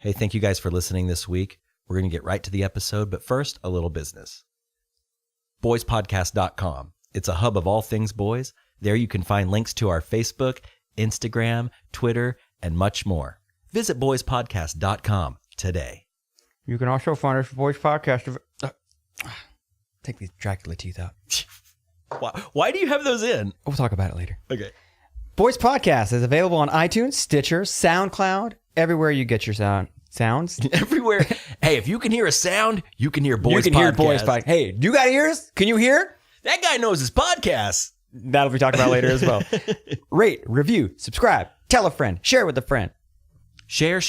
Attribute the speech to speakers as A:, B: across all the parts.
A: Hey, thank you guys for listening this week. We're going to get right to the episode, but first, a little business. boyspodcast.com. It's a hub of all things boys. There you can find links to our Facebook, Instagram, Twitter, and much more. Visit boyspodcast.com today.
B: You can also find us at Boys Podcast. Take these Dracula teeth out.
A: Why do you have those in?
B: We'll talk about it later.
A: Okay.
B: Boys Podcast is available on iTunes, Stitcher, SoundCloud, everywhere you get your sounds.
A: Everywhere. Hey, if you can hear a sound, you can hear Boys Podcast.
B: You can hear Boys Podcast. Hey, you got ears? Can you hear?
A: That guy knows his podcast.
B: That'll be talked about later as well. Rate, review, subscribe, tell a friend, share with a friend.
A: Share.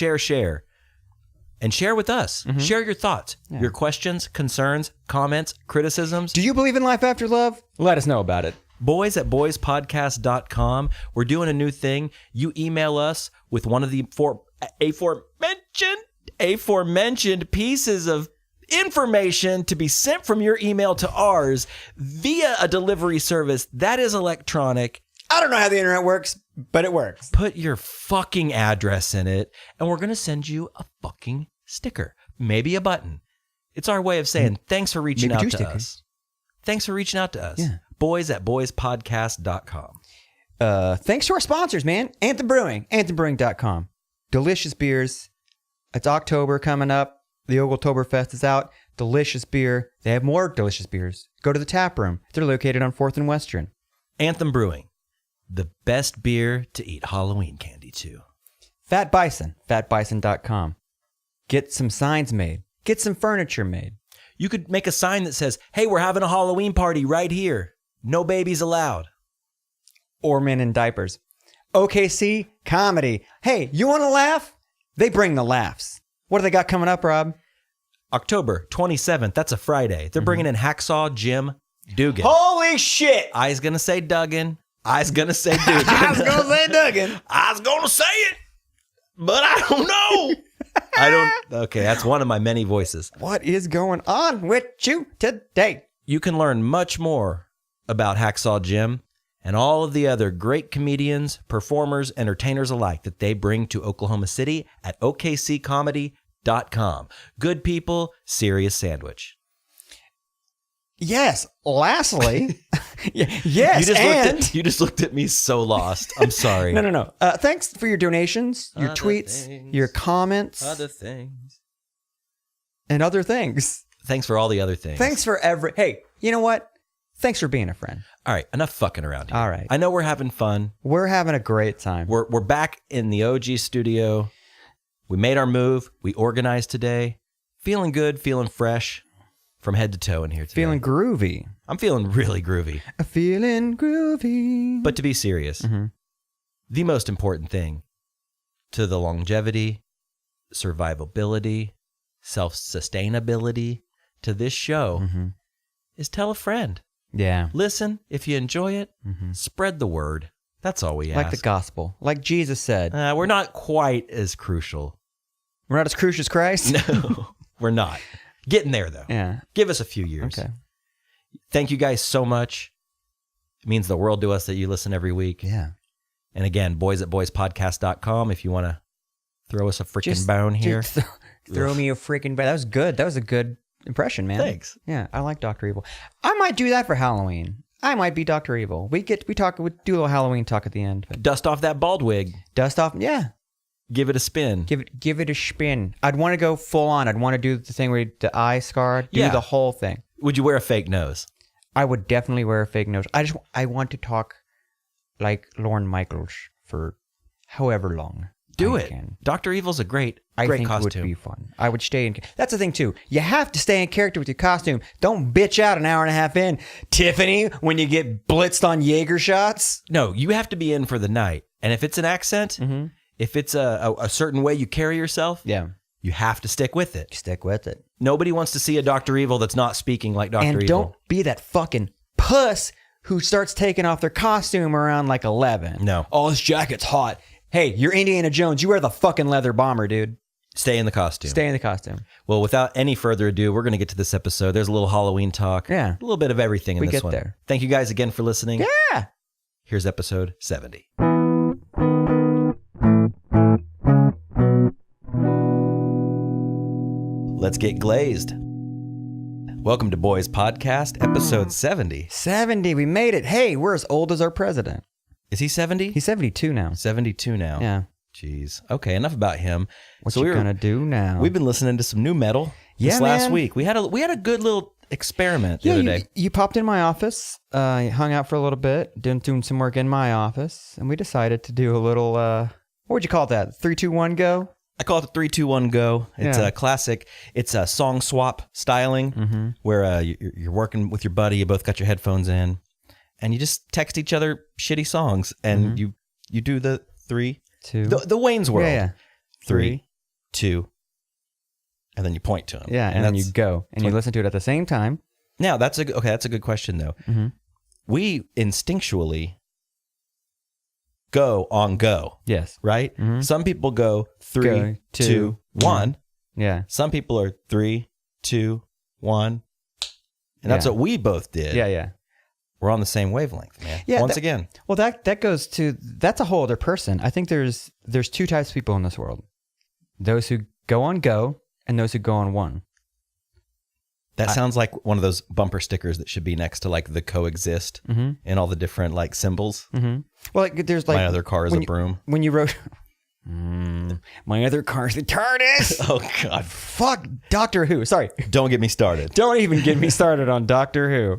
A: And share with us. Mm-hmm. Share your thoughts, your questions, concerns, comments, criticisms.
B: Do you believe in life after love? Let us know about it.
A: Boys at boyspodcast.com. We're doing a new thing. You email us with one of the aforementioned pieces of information to be sent from your email to ours via a delivery service that is electronic.
B: I don't know how the internet works, but it works.
A: Put your fucking address in it, and we're going to send you a fucking sticker. Maybe a button. It's our way of saying thanks for reaching out to us. Thanks for reaching out to us.
B: Yeah.
A: Boys at boyspodcast.com.
B: Thanks to our sponsors, man. Anthem Brewing, anthembrewing.com. Delicious beers. It's October coming up. The Oktoberfest is out. Delicious beer. They have more delicious beers. Go to the tap room. They're located on 4th and Western.
A: Anthem Brewing. The best beer to eat Halloween candy to.
B: Fat Bison, fatbison.com. Get some signs made. Get some furniture made.
A: You could make a sign that says, hey, we're having a Halloween party right here. No babies allowed.
B: Or men in diapers. OKC Comedy. Hey, you want to laugh? They bring the laughs. What do they got coming up, Rob?
A: October 27th. That's a Friday. They're bringing in Hacksaw Jim Dugan.
B: Holy shit!
A: I was going to say Duggan. I was going to say Dugan.
B: I was going to say Duggan.
A: I was going to say it, but I don't know. Okay, that's one of my many voices.
B: What is going on with you today?
A: You can learn much more about Hacksaw Jim and all of the other great comedians, performers, entertainers alike that they bring to Oklahoma City at OKCComedy.com. Good people, serious sandwich.
B: Yes. Lastly, yes.
A: You just looked at me so lost. I'm sorry.
B: No. Thanks for your donations, your tweets, your comments,
A: other things,
B: and other things.
A: Thanks for all the other things.
B: Thanks for Hey, you know what? Thanks for being a friend.
A: All right, enough fucking around here.
B: All right.
A: I know we're having fun.
B: We're having a great time.
A: We're back in the OG studio. We made our move. We organized today. Feeling good, feeling fresh. From head to toe in here today.
B: Feeling groovy.
A: I'm feeling really groovy.
B: Feeling groovy.
A: But to be serious, the most important thing to the longevity, survivability, self-sustainability to this show is tell a friend.
B: Yeah.
A: Listen, if you enjoy it, spread the word. That's all we ask.
B: Like the gospel. Like Jesus said.
A: We're not quite as crucial.
B: We're not as crucial as Christ?
A: No, we're not. Getting there, though.
B: Yeah.
A: Give us a few years.
B: Okay.
A: Thank you guys so much. It means the world to us that you listen every week.
B: Yeah.
A: And again, boys at boyspodcast.com if you want to throw us a freaking bone here.
B: Throw me a freaking bone. That was good. That was a good impression, man.
A: Thanks.
B: Yeah, I like Dr. Evil. I might do that for Halloween. I might be Dr. Evil. We do a little Halloween talk at the end.
A: Dust off that bald wig.
B: Dust off, yeah.
A: Give it a spin.
B: Give it a spin. I'd want to go full on. I'd want to do the thing where the eye scar. Do the whole thing.
A: Would you wear a fake nose?
B: I would definitely wear a fake nose. I want to talk like Lorne Michaels for however long.
A: Do it. Dr. Evil's a great costume.
B: It would be fun. I would stay in. That's the thing too. You have to stay in character with your costume. Don't bitch out an hour and a half in, Tiffany, when you get blitzed on Jaeger shots.
A: No, you have to be in for the night. And if it's an accent, if it's a certain way you carry yourself, you have to stick with it.
B: Stick with it.
A: Nobody wants to see a Dr. Evil that's not speaking like Dr. Evil.
B: And don't be that fucking puss who starts taking off their costume around like 11.
A: No.
B: Oh, this jacket's hot. Hey, you're Indiana Jones. You wear the fucking leather bomber, dude.
A: Stay in the costume.
B: Stay in the costume.
A: Well, without any further ado, we're going to get to this episode. There's a little Halloween talk.
B: Yeah.
A: A little bit of everything in this one.
B: There.
A: Thank you guys again for listening.
B: Yeah.
A: Here's episode 70. Let's get glazed. Welcome to Boys Podcast, episode 70.
B: 70, we made it. Hey, we're as old as our president.
A: Is he 70?
B: He's 72 now.
A: 72 now.
B: Yeah.
A: Jeez. Okay, enough about him.
B: What you gonna do now?
A: We've been listening to some new metal this last week. We had a good little experiment the other day.
B: You popped in my office, hung out for a little bit, doing some work in my office, and we decided to do a little, what would you call that? 3, 2, 1, go?
A: I call it the 3, 2, 1, go. It's a classic. It's a song swap styling where you're working with your buddy. You both got your headphones in, and you just text each other shitty songs, and you do the 3, 2, the Wayne's World.
B: Yeah.
A: 3, 2, and then you point to them.
B: Yeah, and then you go, and you listen to it at the same time.
A: Now that's a good question though. We instinctually go on go.
B: Yes.
A: Right? Some people go 3, 2, 1.
B: Yeah.
A: Some people are 3, 2, 1. And that's what we both did.
B: Yeah.
A: We're on the same wavelength, man.
B: Yeah.
A: Once again.
B: Well, that goes to, that's a whole other person. I think there's 2 types of people in this world. Those who go on go and those who go on one.
A: That sounds like one of those bumper stickers that should be next to like the coexist and all the different like symbols.
B: Well, like there's like
A: my other car is a broom.
B: When you wrote, my other car is the TARDIS.
A: Oh God!
B: Fuck Doctor Who. Sorry.
A: Don't get me started.
B: Don't even get me started on Doctor Who.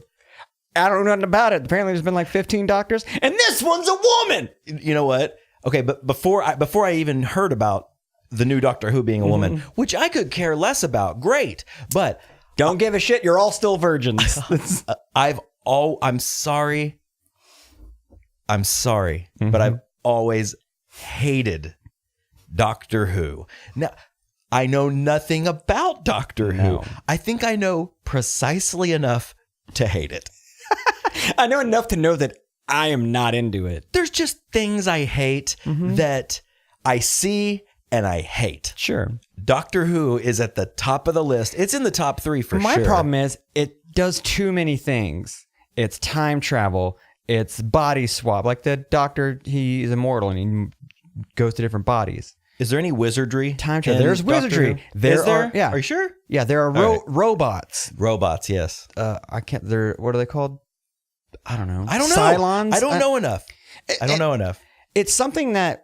B: I don't know nothing about it. Apparently, there's been like 15 doctors, and this one's a woman.
A: You know what? Okay, but before I even heard about the new Doctor Who being a woman, which I could care less about, great, but.
B: Don't give a shit. You're all still virgins.
A: I'm sorry, but I've always hated Doctor Who. Now, I know nothing about Doctor Who. I think I know precisely enough to hate it.
B: I know enough to know that I am not into it.
A: There's just things I hate that I see and I hate.
B: Sure.
A: Doctor Who is at the top of the list. It's in the top 3 for sure.
B: My problem is it does too many things. It's time travel. It's body swap. Like the Doctor, he is immortal and he goes to different bodies.
A: Is there any wizardry?
B: Time travel. There's wizardry.
A: Is there?
B: Yeah.
A: Are you sure?
B: Yeah, there are robots.
A: Robots, yes.
B: I can't. What are they called? I don't know.
A: I don't know.
B: Cylons?
A: I don't know enough. I don't know enough.
B: It's something that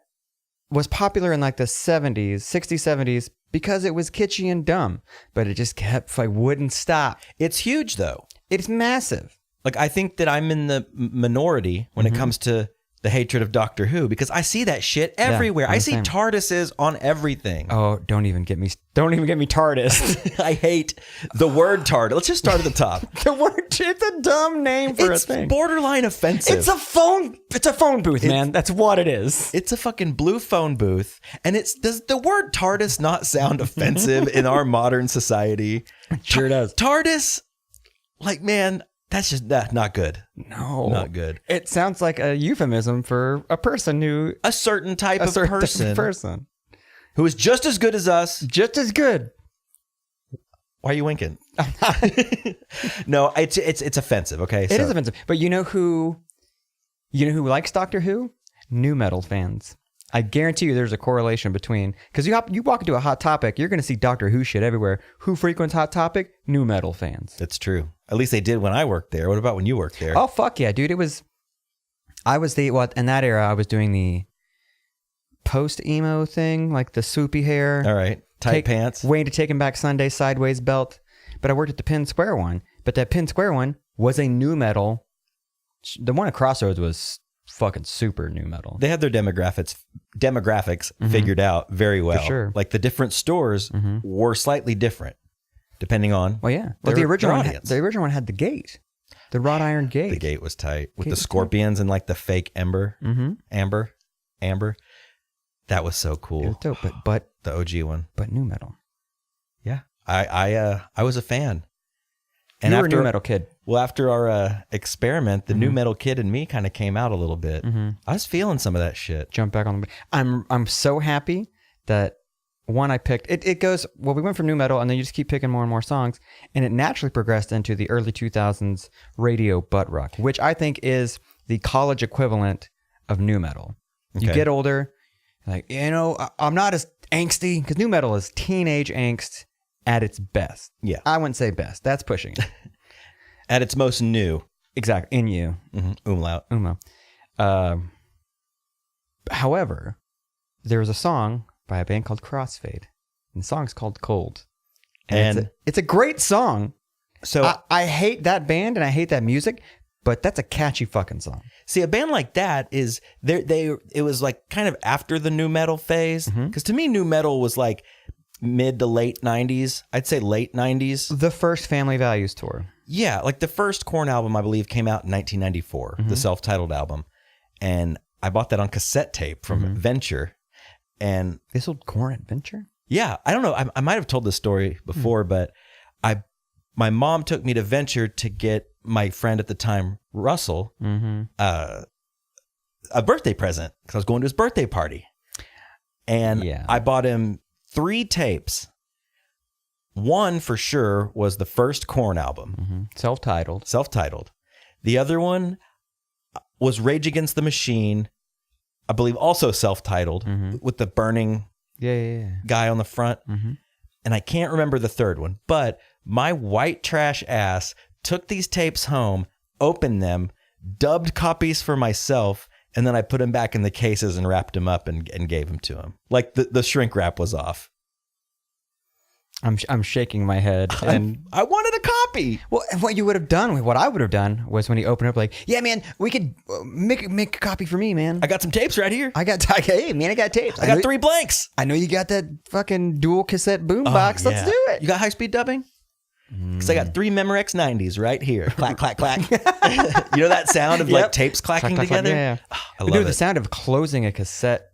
B: was popular in like the 70s, 60s, 70s because it was kitschy and dumb, but it just wouldn't stop.
A: It's huge though.
B: It's massive.
A: Like I think that I'm in the minority when it comes to the hatred of Doctor Who because I see that shit everywhere. I see TARDISes on everything.
B: Oh, don't even get me TARDIS.
A: I hate the word TARDIS. Let's just start at the top.
B: The word, it's a dumb name for a thing.
A: It's borderline offensive.
B: It's a phone booth, man. That's what it is.
A: It's a fucking blue phone booth. And does the word TARDIS not sound offensive in our modern society?
B: It sure does.
A: TARDIS, like, man, that's just not good.
B: No.
A: Not good.
B: It sounds like a euphemism for a person who...
A: A certain type of person. Who is just as good as us.
B: Just as good.
A: Why are you winking? No, it's offensive, okay?
B: It is offensive. But you know who likes Doctor Who? New metal fans. I guarantee you there's a correlation between... Because you walk into a Hot Topic, you're going to see Doctor Who shit everywhere. Who frequents Hot Topic? New metal fans.
A: That's true. At least they did when I worked there. What about when you worked there?
B: Oh, fuck yeah, dude. In that era, I was doing the post-emo thing, like the swoopy hair.
A: All right. Tight pants.
B: Waiting to Taking Back Sunday sideways belt. But I worked at the Penn Square one. But that Penn Square one was a new metal. The one at Crossroads was fucking super new metal.
A: They had their demographics figured out very well.
B: For sure.
A: Like the different stores were slightly different depending on
B: the original one had the gate. The wrought iron gate.
A: The gate was tight with the scorpions and like the fake amber. That was so cool.
B: It was dope, but
A: the OG one.
B: But new metal.
A: Yeah. I was a fan.
B: And you were a new metal kid.
A: Well, after our experiment, the new metal kid in me kind of came out a little bit. I was feeling some of that shit.
B: Jump back on the... I'm so happy that one I picked... It goes... Well, we went from new metal, and then you just keep picking more and more songs, and it naturally progressed into the early 2000s radio butt rock, which I think is the college equivalent of new metal. Okay. You get older, like, I'm not as angsty, because new metal is teenage angst at its best.
A: Yeah.
B: I wouldn't say best. That's pushing it.
A: At its most new.
B: Exactly. In you.
A: Umlaut.
B: However, there was a song by a band called Crossfade, and the song's called Cold. And it's a great song. So I hate that band and I hate that music, but that's a catchy fucking song.
A: See, a band like that is it was like kind of after the nu metal phase, because to me nu metal was like mid to late 90s. I'd say late 90s.
B: The first Family Values tour.
A: Yeah, like the first Korn album I believe came out in 1994, the self-titled album, and I bought that on cassette tape from Venture. And
B: they sold Korn at Venture?
A: Yeah, I don't know. I might have told this story before, but my mom took me to Venture to get my friend at the time, Russell, a birthday present because I was going to his birthday party. And I bought him 3 tapes. One for sure was the first Korn album. Self-titled. The other one was Rage Against the Machine, I believe also self-titled, with the burning guy on the front. And I can't remember the third one, but my white trash ass took these tapes home, opened them, dubbed copies for myself, and then I put them back in the cases and wrapped them up and gave them to him. Like the shrink wrap was off.
B: I'm shaking my head, and
A: I wanted a copy.
B: Well, what you would have done, what I would have done was when he opened up, like, yeah, man, we could make a copy for me, man.
A: I got some tapes right here.
B: Hey, man, I got tapes.
A: I got 3 blanks.
B: I know you got that fucking dual cassette boombox. Let's do it.
A: You got high-speed dubbing? Because I got 3 Memorex 90s right here. Clack, clack, clack. You know that sound of like tapes clacking
B: clack,
A: together?
B: Yeah.
A: I love it.
B: The sound of closing a cassette.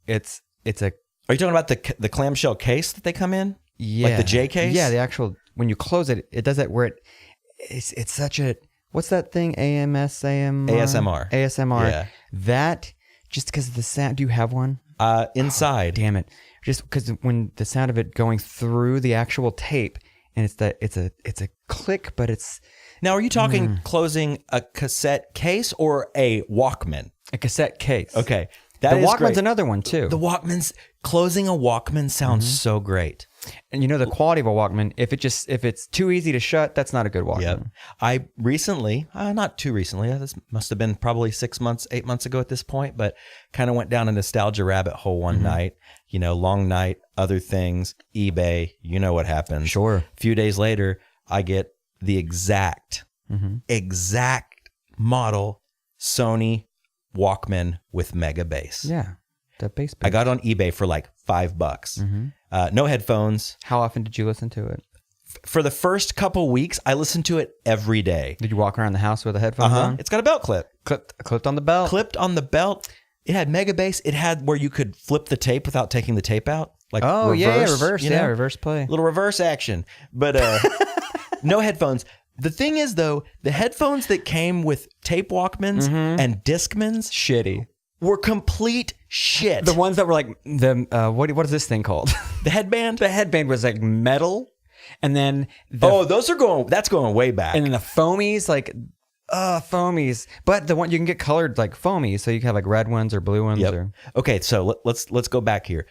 B: It's a.
A: Are you talking about the clamshell case that they come in?
B: Yeah.
A: Like the J case?
B: Yeah, the actual, when you close it, it does that where it's such a, what's that thing? ASMR.
A: Yeah.
B: That, just because of the sound, do you have one?
A: Inside.
B: Oh, damn it. Just because when the sound of it going through the actual tape, and it's a click, but it's.
A: Now, are you talking closing a cassette case or a Walkman?
B: A cassette case.
A: Okay.
B: The Walkman's another one too.
A: The Walkman's, closing a Walkman sounds so great.
B: And you know the quality of a Walkman, if it's too easy to shut, that's not a good Walkman.
A: Yep. I recently, not too recently, this must have been probably 8 months ago at this point, but kind of went down a nostalgia rabbit hole one night, long night, other things, eBay, you know what happens.
B: Sure.
A: A few days later, I get the exact model Sony Walkman with mega bass.
B: Yeah. That bass.
A: I got on eBay for like $5. No headphones.
B: How often did you listen to it?
A: For the first couple weeks, I listened to it every day.
B: Did you walk around the house with the headphones on?
A: It's got a belt clip.
B: Clipped on the belt?
A: Clipped on the belt. It had mega bass. It had where you could flip the tape without taking the tape out. Like reverse.
B: Reverse play.
A: Little reverse action. But no headphones. The thing is, though, the headphones that came with tape Walkmans and Discmans
B: shitty
A: were complete shit.
B: The ones that were like what is this thing called?
A: The headband?
B: The headband was like metal, and then
A: that's going way back.
B: And then the foamies, foamies. But the one you can get colored like foamies, so you can have like red ones or blue ones.
A: Yep. Okay, so let's go back here.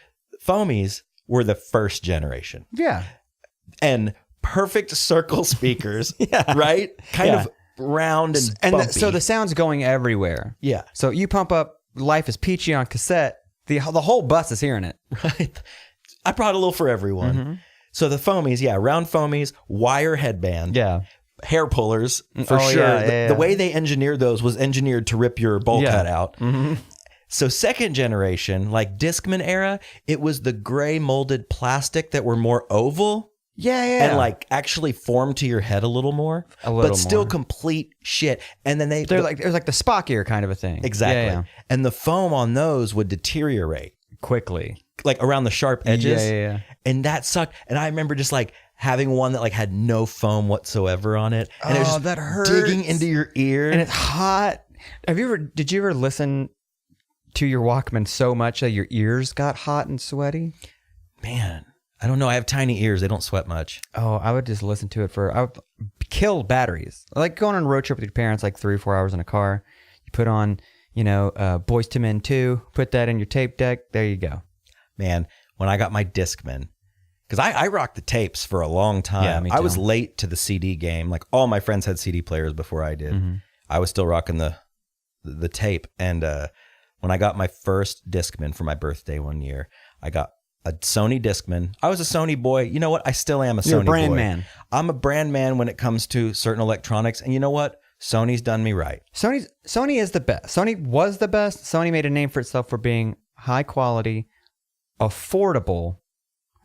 A: Foamies were the first generation.
B: Yeah.
A: And perfect circle speakers, right? Kind of round and bumpy.
B: So the sound's going everywhere.
A: Yeah.
B: So you pump up Life is Peachy on cassette, the whole bus is hearing it.
A: Right. I brought a little for everyone. So the foamies, round foamies, wire headband.
B: Yeah.
A: Hair pullers, for sure. The way they engineered those was engineered to rip your bowl cut out. So second generation, like Discman era, it was the gray molded plastic that were more oval. And like actually formed to your head a little more. But still complete shit. And then it
B: was like the Spock ear kind of a thing.
A: Exactly. Yeah. And the foam on those would deteriorate
B: quickly.
A: Like around the sharp edges.
B: Yeah.
A: And that sucked. And I remember just like having one that like had no foam whatsoever on it. And it was just
B: that hurts.
A: Digging into your ear.
B: And it's hot. Did you ever listen to your Walkman so much that your ears got hot and sweaty?
A: Man, I don't know. I have tiny ears. They don't sweat much.
B: Oh, I would just listen to it I would kill batteries. Like going on a road trip with your parents, like 3 or 4 hours in a car. You put on, Boyz II Men 2, put that in your tape deck. There you go.
A: Man, when I got my Discman, Because I rocked the tapes for a long time.
B: Yeah, me
A: I was
B: too.
A: late to the CD game. Like all my friends had CD players before I did.
B: Mm-hmm.
A: I was still rocking the tape. And when I got my first Discman for my birthday one year, I got a Sony Discman. I was a Sony boy. You know what? I still am a
B: You're
A: Sony
B: a brand
A: boy.
B: man.
A: I'm a brand man when it comes to certain electronics. And you know what? Sony's done me right.
B: Sony is the best. Sony was the best. Sony made a name for itself for being high quality, affordable.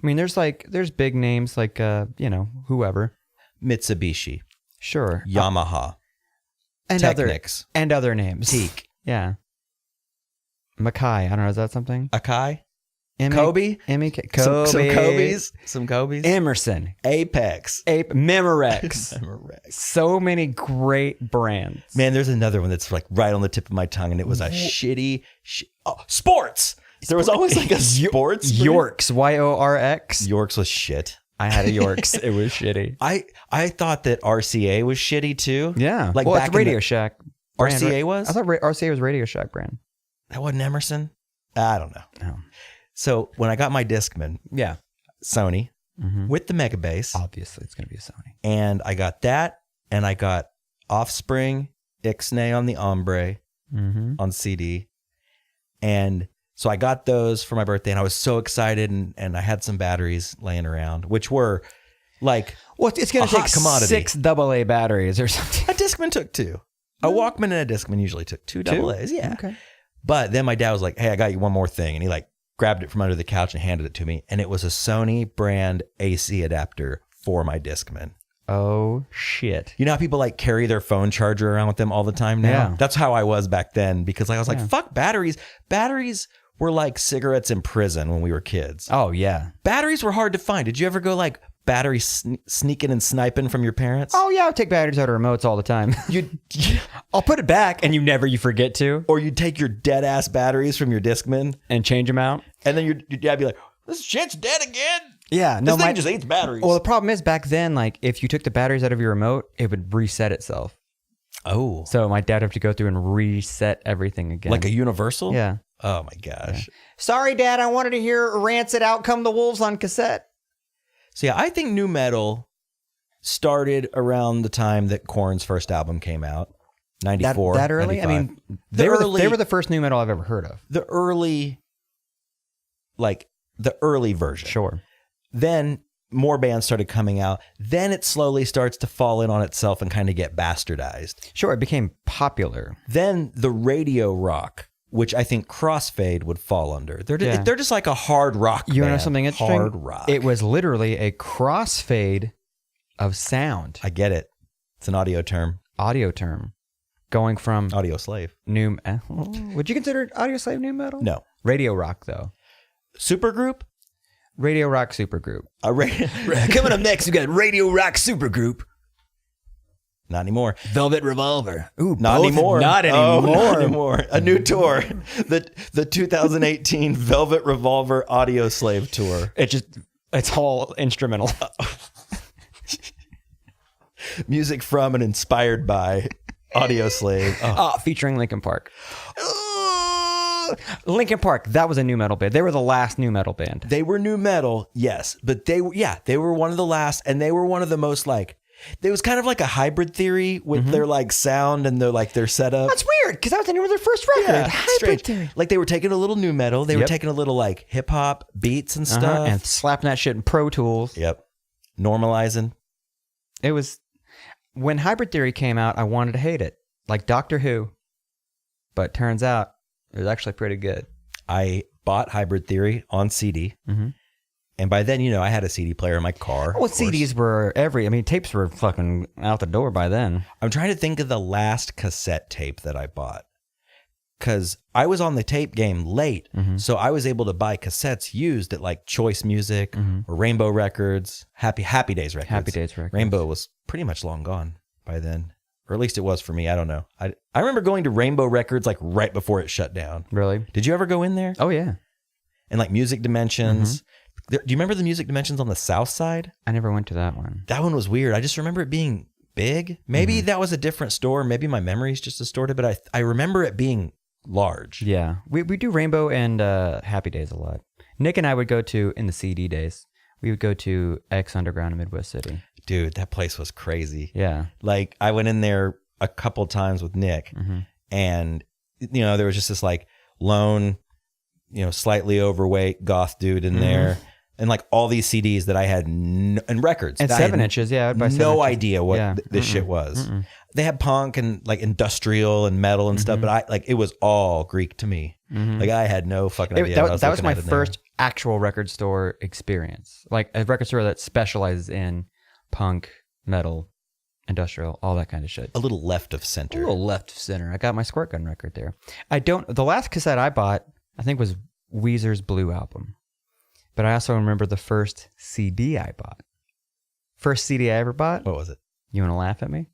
B: I mean, there's big names like whoever.
A: Mitsubishi,
B: Sure.
A: Yamaha,
B: And
A: Technics,
B: other names.
A: Teak,
B: Yeah. Mackay. I don't know. Is that something?
A: Akai,
B: M-
A: Kobe,
B: M-A-K-
A: some Kobe's,
B: Emerson.
A: Apex,
B: Memorex.
A: Memorex.
B: So many great brands.
A: Man, there's another one that's like right on the tip of my tongue, and it was a shitty. Sports. There was always like a sports. brand.
B: Yorks. Yorx.
A: Yorks was shit.
B: I had a Yorks. It was shitty.
A: I thought that RCA was shitty too.
B: Yeah.
A: Like
B: well,
A: back
B: it's Radio
A: in the,
B: Shack. brand,
A: RCA
B: right?
A: was.
B: I thought RCA was Radio Shack brand.
A: That wasn't Emerson. I don't know.
B: No.
A: So when I got my Discman,
B: Yeah.
A: Sony with the Mega Bass,
B: Obviously, it's going to be a Sony.
A: and I got that, and I got Offspring, Ixnay on the Ombre on CD, and so I got those for my birthday, and I was so excited, and I had some batteries laying around, which were like
B: Well, it's going
A: a
B: to take
A: hot commodity.
B: 6 AA batteries or something.
A: A Discman took 2. A Walkman and a Discman usually took 2 AA's. Yeah.
B: Okay.
A: But then my dad was like, "Hey, I got you one more thing," and he like grabbed it from under the couch and handed it to me, and it was a Sony brand AC adapter for my Discman.
B: Oh, shit.
A: You know how people like carry their phone charger around with them all the time now?
B: Yeah.
A: That's how I was back then, because I was like, fuck batteries. Batteries were like cigarettes in prison when we were kids.
B: Oh, yeah.
A: Batteries were hard to find. Did you ever go like battery sneaking and sniping from your parents?
B: Oh, yeah. I would take batteries out of remotes all the time. I'll put it back and you forget to.
A: Or you'd take your dead ass batteries from your Discman
B: And change them out.
A: and then your dad would be like, "This shit's dead again."
B: Yeah.
A: This thing just eats batteries.
B: Well, the problem is back then, like if you took the batteries out of your remote, it would reset itself.
A: Oh.
B: So my dad would have to go through and reset everything again.
A: Like a universal?
B: Yeah.
A: Oh my gosh.
B: Sorry, Dad. I wanted to hear Rancid Out Come the Wolves on cassette.
A: So yeah, I think nu metal started around the time that Korn's first album came out, 94.
B: That early?
A: 95.
B: I mean, they were the first new metal I've ever heard of.
A: the early version.
B: Sure.
A: Then more bands started coming out. Then it slowly starts to fall in on itself and kind of get bastardized.
B: Sure, it became popular.
A: Then the radio rock, which I think Crossfade would fall under. They're just like a hard rock
B: You
A: band.
B: know something interesting?
A: Hard rock.
B: It was literally a crossfade of sound.
A: I get it. It's an audio term.
B: Audio term. Going from
A: Audio slave.
B: would you consider Audio Slave new metal?
A: No.
B: Radio rock, though.
A: Supergroup?
B: Radio rock supergroup.
A: Coming up next, we got Radio Rock Supergroup. Not anymore.
B: Velvet Revolver. Ooh,
A: Not anymore.
B: Not
A: Oh,
B: anymore.
A: not anymore. A new tour. The 2018 Velvet Revolver Audio Slave Tour.
B: It's all instrumental.
A: Music from and inspired by Audio Slave. Oh.
B: Featuring Linkin Park. Linkin Park, that was a new metal band. They were the last new metal band.
A: They were new metal, yes. But they were one of the last, and they were one of the most like, it was kind of like a hybrid theory with their like sound and their setup.
B: That's weird, because that was the name of their first record.
A: Yeah,
B: Hybrid
A: strange.
B: theory.
A: Like they were taking a little new metal. They were
B: Yep.
A: taking a little like hip hop beats and stuff.
B: And slapping that shit in Pro Tools.
A: Yep. Normalizing.
B: It was, when Hybrid Theory came out, I wanted to hate it. Like Doctor Who. But turns out, it was actually pretty good.
A: I bought Hybrid Theory on CD. And by then, I had a CD player in my car.
B: Well,
A: of course.
B: CDs were tapes were fucking out the door by then.
A: I'm trying to think of the last cassette tape that I bought. Because I was on the tape game late. So I was able to buy cassettes used at like Choice Music or Rainbow Records, Happy Days Records.
B: Happy Days Records.
A: Rainbow was pretty much long gone by then. Or at least it was for me. I don't know. I remember going to Rainbow Records like right before it shut down.
B: Really?
A: Did you ever go in there?
B: Oh, yeah.
A: And like Music Dimensions. Do you remember the Music Dimensions on the South Side?
B: I never went to that one.
A: That one was weird. I just remember it being big. Maybe that was a different store. Maybe my memory's just distorted, but I remember it being large.
B: Yeah. We do Rainbow and Happy Days a lot. Nick and I would go to, in the CD days, we would go to X Underground in Midwest City.
A: Dude, that place was crazy.
B: Yeah.
A: Like, I went in there a couple times with Nick, and, you know, there was just this, like, lone, you know, slightly overweight goth dude in there. And, like, all these CDs that I had, and records.
B: And 7 inches, yeah. I'd buy 7
A: no
B: inches.
A: idea what this shit was. They had punk and, like, industrial and metal and stuff, but it was all Greek to me. Like, I had no fucking idea what I was
B: That was
A: looking
B: my
A: at in
B: first actual record store experience. Like, a record store that specializes in punk, metal, industrial, all that kind of shit.
A: there. A little left of center.
B: A little left of center. I got my Squirt Gun record there. The last cassette I bought, I think, was Weezer's Blue album. But I also remember the first CD I bought. First CD I ever bought.
A: What was it?
B: You want to laugh at me?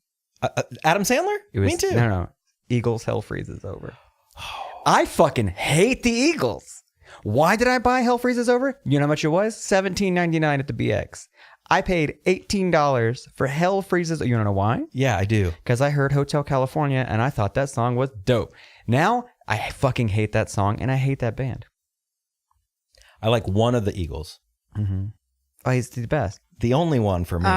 A: Adam Sandler?
B: It was,
A: me too.
B: No. Eagles, Hell Freezes Over. I fucking hate the Eagles. Why did I buy Hell Freezes Over? You know how much it was? $17.99 at the BX. I paid $18 for Hell Freezes. You want to know why?
A: Yeah, I do.
B: Because I heard Hotel California and I thought that song was dope. Now I fucking hate that song and I hate that band.
A: I like one of the Eagles.
B: Oh, he's the best.
A: The only one for me.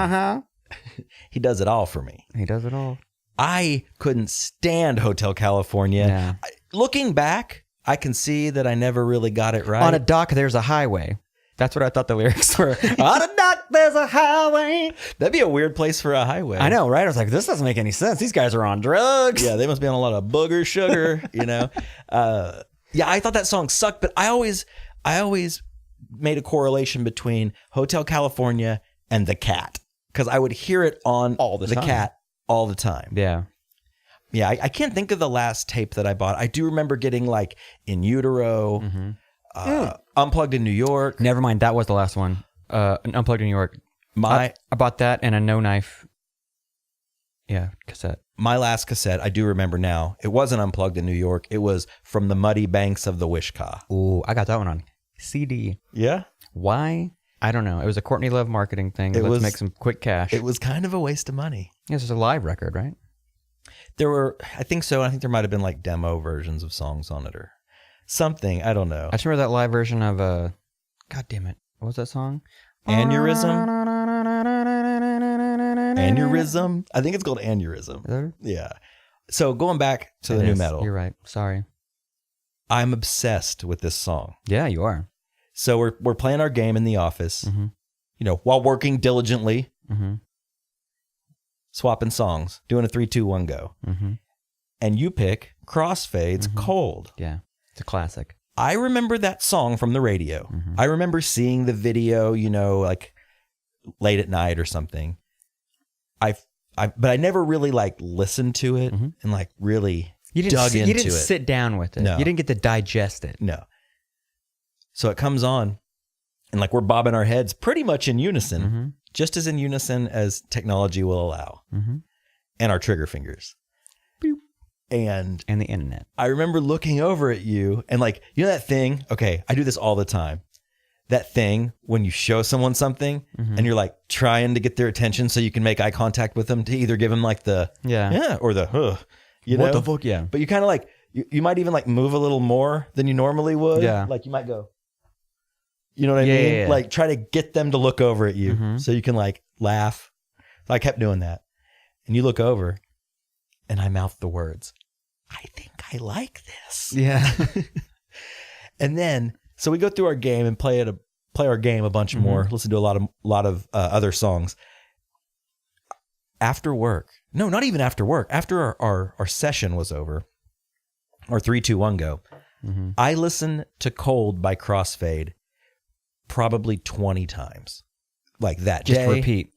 A: He does it all for me.
B: He does it all.
A: I couldn't stand Hotel California.
B: Yeah.
A: Looking back, I can see that I never really got it right.
B: On a dock, there's a highway. That's what I thought the lyrics were. On a dock, there's a highway.
A: That'd be a weird place for a highway.
B: I know, right? I was like, this doesn't make any sense. These guys are on drugs.
A: Yeah, they must be on a lot of booger sugar, you know? Yeah, I thought that song sucked, but I always made a correlation between Hotel California and The Cat, because I would hear it on
B: All the time.
A: Cat all the time.
B: Yeah.
A: Yeah, I can't think of the last tape that I bought. I do remember getting, like, In Utero, Unplugged in New York.
B: Never mind. That was the last one. Unplugged in New York. I bought that and a No Knife. Yeah, cassette.
A: My last cassette, I do remember now. It wasn't Unplugged in New York. It was From the Muddy Banks of the Wishkah.
B: Ooh, I got that one on CD.
A: Yeah?
B: Why? I don't know. It was a Courtney Love marketing thing. Let's make some quick cash.
A: It was kind of a waste of money.
B: Yeah, it was a live record, right?
A: There were, I think so. I think there might have been like demo versions of songs on it or something. I don't know.
B: I just remember that live version of God damn it. What was that song?
A: Aneurysm? Aneurysm? I think it's called Aneurysm. Yeah. So going back to the new metal.
B: You're right. Sorry.
A: I'm obsessed with this song.
B: Yeah, you are.
A: So we're playing our game in the office, you know, while working diligently, swapping songs, doing a 3-2-1 go. And you pick Crossfade's Cold.
B: Yeah, it's a classic.
A: I remember that song from the radio. I remember seeing the video, you know, like late at night or something. But I never really like listened to it and like really dug into it.
B: You didn't sit down with it.
A: No.
B: You didn't get to digest it.
A: No. So it comes on and like we're bobbing our heads pretty much in unison, just as in unison as technology will allow, and our trigger fingers. And
B: the internet.
A: I remember looking over at you and like, you know that thing? Okay, I do this all the time. That thing when you show someone something and you're like trying to get their attention so you can make eye contact with them to either give them like the or the you know?
B: What the fuck? Yeah.
A: But you kind of like you might even like move a little more than you normally would.
B: Yeah.
A: Like you might go. You know what I mean?
B: Yeah.
A: Like try to get them to look over at you so you can like laugh. So I kept doing that. And you look over and I mouth the words, I think I like this.
B: Yeah.
A: And then, so we go through our game and play our game a bunch more, listen to a lot of other songs. After work, no, not even after work, after our session was over, our 3-2-1 go, I listened to Cold by Crossfade probably 20 times. Like that
B: Just
A: day.
B: repeat.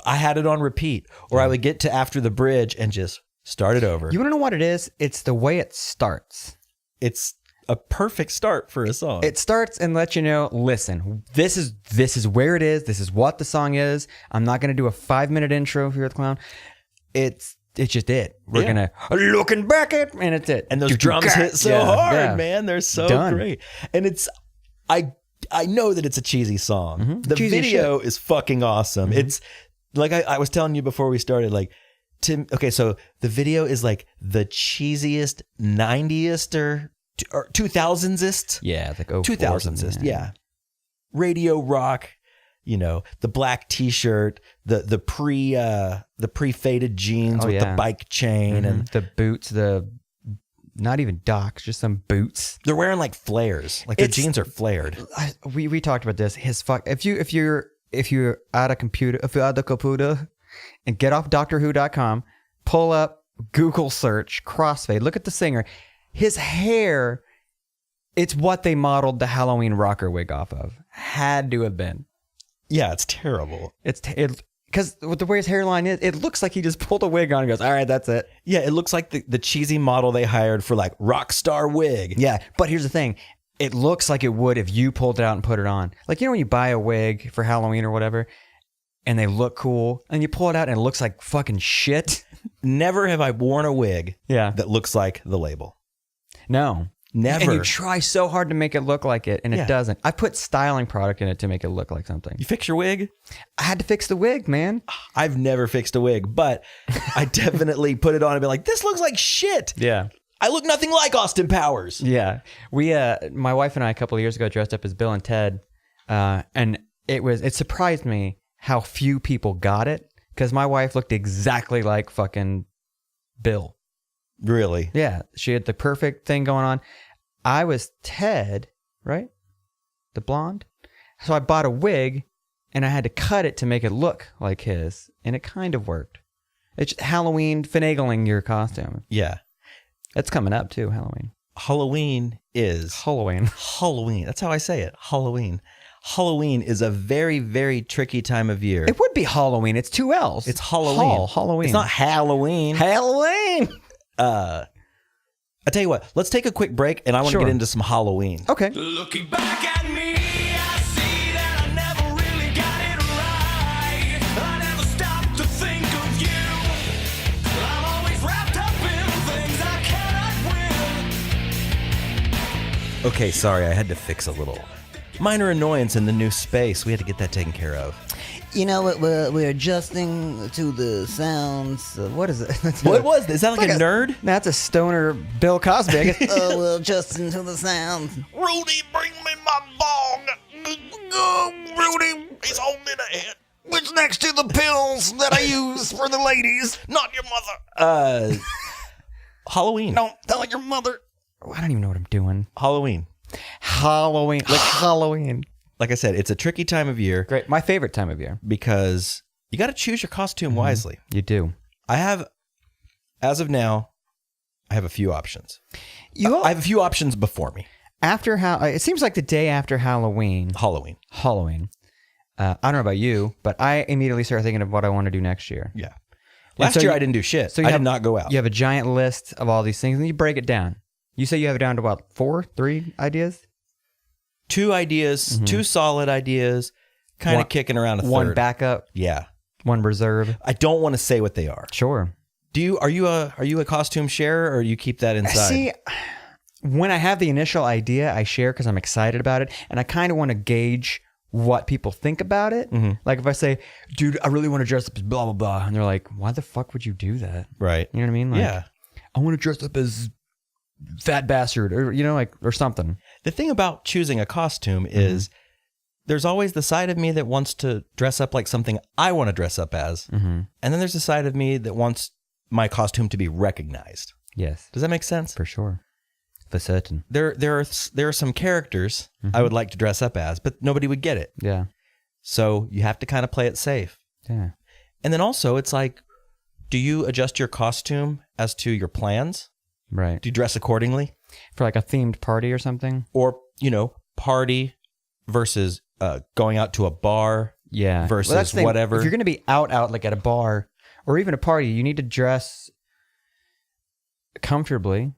A: I had it on repeat. Or I would get to After the Bridge and just start it over.
B: You want to know what it is? It's the way it starts.
A: It's a perfect start for a song.
B: It starts and lets you know, listen, this is where it is. This is what the song is. I'm not going to do a 5-minute intro here at the Clown. It's just it. We're going to looking back at, and it's it.
A: And those drums hit so hard, man. They're so great. And it's, I know that it's a cheesy song. The
B: Cheesy
A: video is fucking awesome. It's like I was telling you before we started, like, okay, so the video is like the cheesiest 90s or 2000s-ist.
B: Yeah, it's like
A: 2000s-ist, yeah. radio rock, the black T-shirt, the pre-faded jeans with the bike chain and
B: the boots, not even Docs, just some boots.
A: They're wearing like flares, like their jeans are flared.
B: We talked about this. If you're at the computer and get off DoctorWho.com, pull up Google search crossfade. Look at the singer. His hair, it's what they modeled the Halloween rocker wig off of. Had to have been.
A: Yeah, it's terrible.
B: Because with the way his hairline is, it looks like he just pulled a wig on and goes, all right, that's it.
A: Yeah, it looks like the cheesy model they hired for like rock star wig.
B: Yeah, but here's the thing. It looks like it would if you pulled it out and put it on. Like, when you buy a wig for Halloween or whatever, and they look cool, and you pull it out and it looks like fucking shit.
A: Never have I worn a wig that looks like the label.
B: No.
A: Never.
B: And you try so hard to make it look like it, and it doesn't. I put styling product in it to make it look like something.
A: You fix your wig?
B: I had to fix the wig, man.
A: I've never fixed a wig, but I definitely put it on and be like, this looks like shit.
B: Yeah.
A: I look nothing like Austin Powers.
B: Yeah. We, my wife and I a couple of years ago dressed up as Bill and Ted, and it surprised me how few people got it, because my wife looked exactly like fucking Bill.
A: Really?
B: Yeah. She had the perfect thing going on. I was Ted, right? The blonde. So I bought a wig and I had to cut it to make it look like his. And it kind of worked. It's Halloween finagling your costume.
A: Yeah.
B: That's coming up too, Halloween.
A: Halloween is... Halloween. That's how I say it. Halloween. Halloween is a very, very tricky time of year.
B: It would be Halloween. It's two L's.
A: It's Halloween.
B: Halloween.
A: It's not Halloween.
B: Halloween.
A: I tell you what, let's take a quick break and I want to get into some Halloween.
B: Okay.
C: Looking back at me, I see that I never really got it right. I never stopped to think of you. I'm always wrapped up in things I cannot win.
A: Okay, sorry, I had to fix a little minor annoyance in the new space. We had to get that taken care of.
D: We're adjusting to the sounds.
B: What is it?
A: What was this? Is that like a nerd?
B: That's a stoner Bill Cosby. I guess.
D: We're adjusting to the sounds.
C: Rudy, bring me my bong. Oh, Rudy, he's holding a head. It's next to the pills that I use for the ladies. Not your mother.
A: Halloween.
C: Don't tell your mother.
B: I don't even know what I'm doing.
A: Halloween.
B: Like Halloween.
A: Like I said, it's a tricky time of year.
B: Great. My favorite time of year.
A: Because you got to choose your costume wisely.
B: You do.
A: As of now, I have a few options. I have a few options before me.
B: It seems like the day after Halloween.
A: Halloween.
B: I don't know about you, but I immediately started thinking of what I want to do next year.
A: Yeah. Last year I didn't do shit. So I did not go out.
B: You have a giant list of all these things and you break it down. You say you have it down to what, 3 ideas?
A: 2 ideas, 2 solid ideas, kind of kicking around a third.
B: 1 backup.
A: Yeah.
B: 1 reserve.
A: I don't want to say what they are.
B: Sure.
A: Are you a costume sharer or you keep that inside?
B: See, when I have the initial idea, I share because I'm excited about it, and I kind of want to gauge what people think about it. Mm-hmm. Like if I say, dude, I really want to dress up as blah, blah, blah, and they're like, why the fuck would you do that?
A: Right.
B: You know what I mean? Like,
A: yeah.
B: I want to dress up as fat bastard or something.
A: The thing about choosing a costume is there's always the side of me that wants to dress up like something I want to dress up as. Mm-hmm. And then there's the side of me that wants my costume to be recognized.
B: Yes.
A: Does that make sense?
B: For sure. For certain.
A: There are some characters I would like to dress up as, but nobody would get it.
B: Yeah.
A: So you have to kind of play it safe.
B: Yeah.
A: And then also it's like, do you adjust your costume as to your plans?
B: Right.
A: Do you dress accordingly?
B: For like a themed party or something?
A: Or, party versus going out to a bar versus whatever.
B: If you're going to be out like at a bar or even a party, you need to dress comfortably,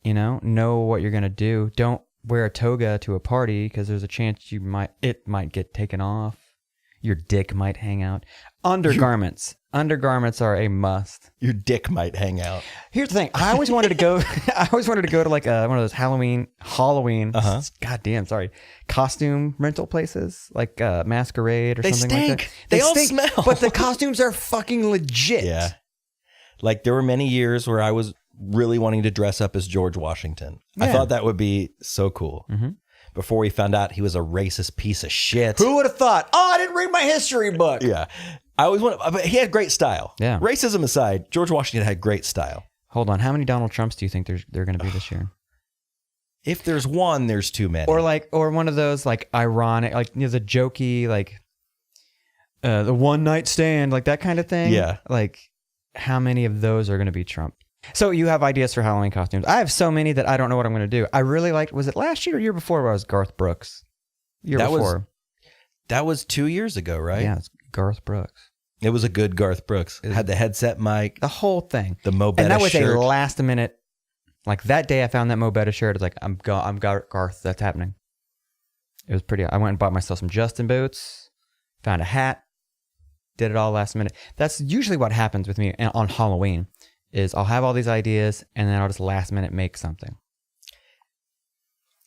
B: know what you're going to do. Don't wear a toga to a party because there's a chance it might get taken off. Your dick might hang out. Undergarments. Undergarments are a must.
A: Your dick might hang out.
B: Here's the thing. I always wanted to go to like one of those Halloween, goddamn, sorry, costume rental places like Masquerade or something like that.
A: They all stink, smell.
B: But the costumes are fucking legit.
A: Yeah. Like there were many years where I was really wanting to dress up as George Washington. Yeah. I thought that would be so cool. Mm-hmm. before we found out he was a racist piece of shit.
B: Who would have thought? Oh, I didn't read my history book.
A: Yeah. I always want, but he had great style.
B: Yeah.
A: Racism aside, George Washington had great style.
B: Hold on. How many Donald Trumps do you think they're going to be this year?
A: If there's one, there's too many.
B: Or one of those like ironic, like the jokey, like the one night stand, like that kind of thing.
A: Yeah.
B: Like how many of those are going to be Trump? So you have ideas for Halloween costumes. I have so many that I don't know what I'm going to do. I really liked, was it last year or year before where I was Garth Brooks? Before.
A: That was 2 years ago, right?
B: Yeah, it's Garth Brooks.
A: It was a good Garth Brooks. It had the headset mic.
B: The whole thing.
A: The Mo Betta
B: and that was
A: shirt.
B: a last minute. Like that day I found that Mo Betta shirt. It's like, I'm Garth. That's happening. It was pretty. I went and bought myself some Justin boots, found a hat, did it all last minute. That's usually what happens with me on Halloween is I'll have all these ideas and then I'll just last minute make something.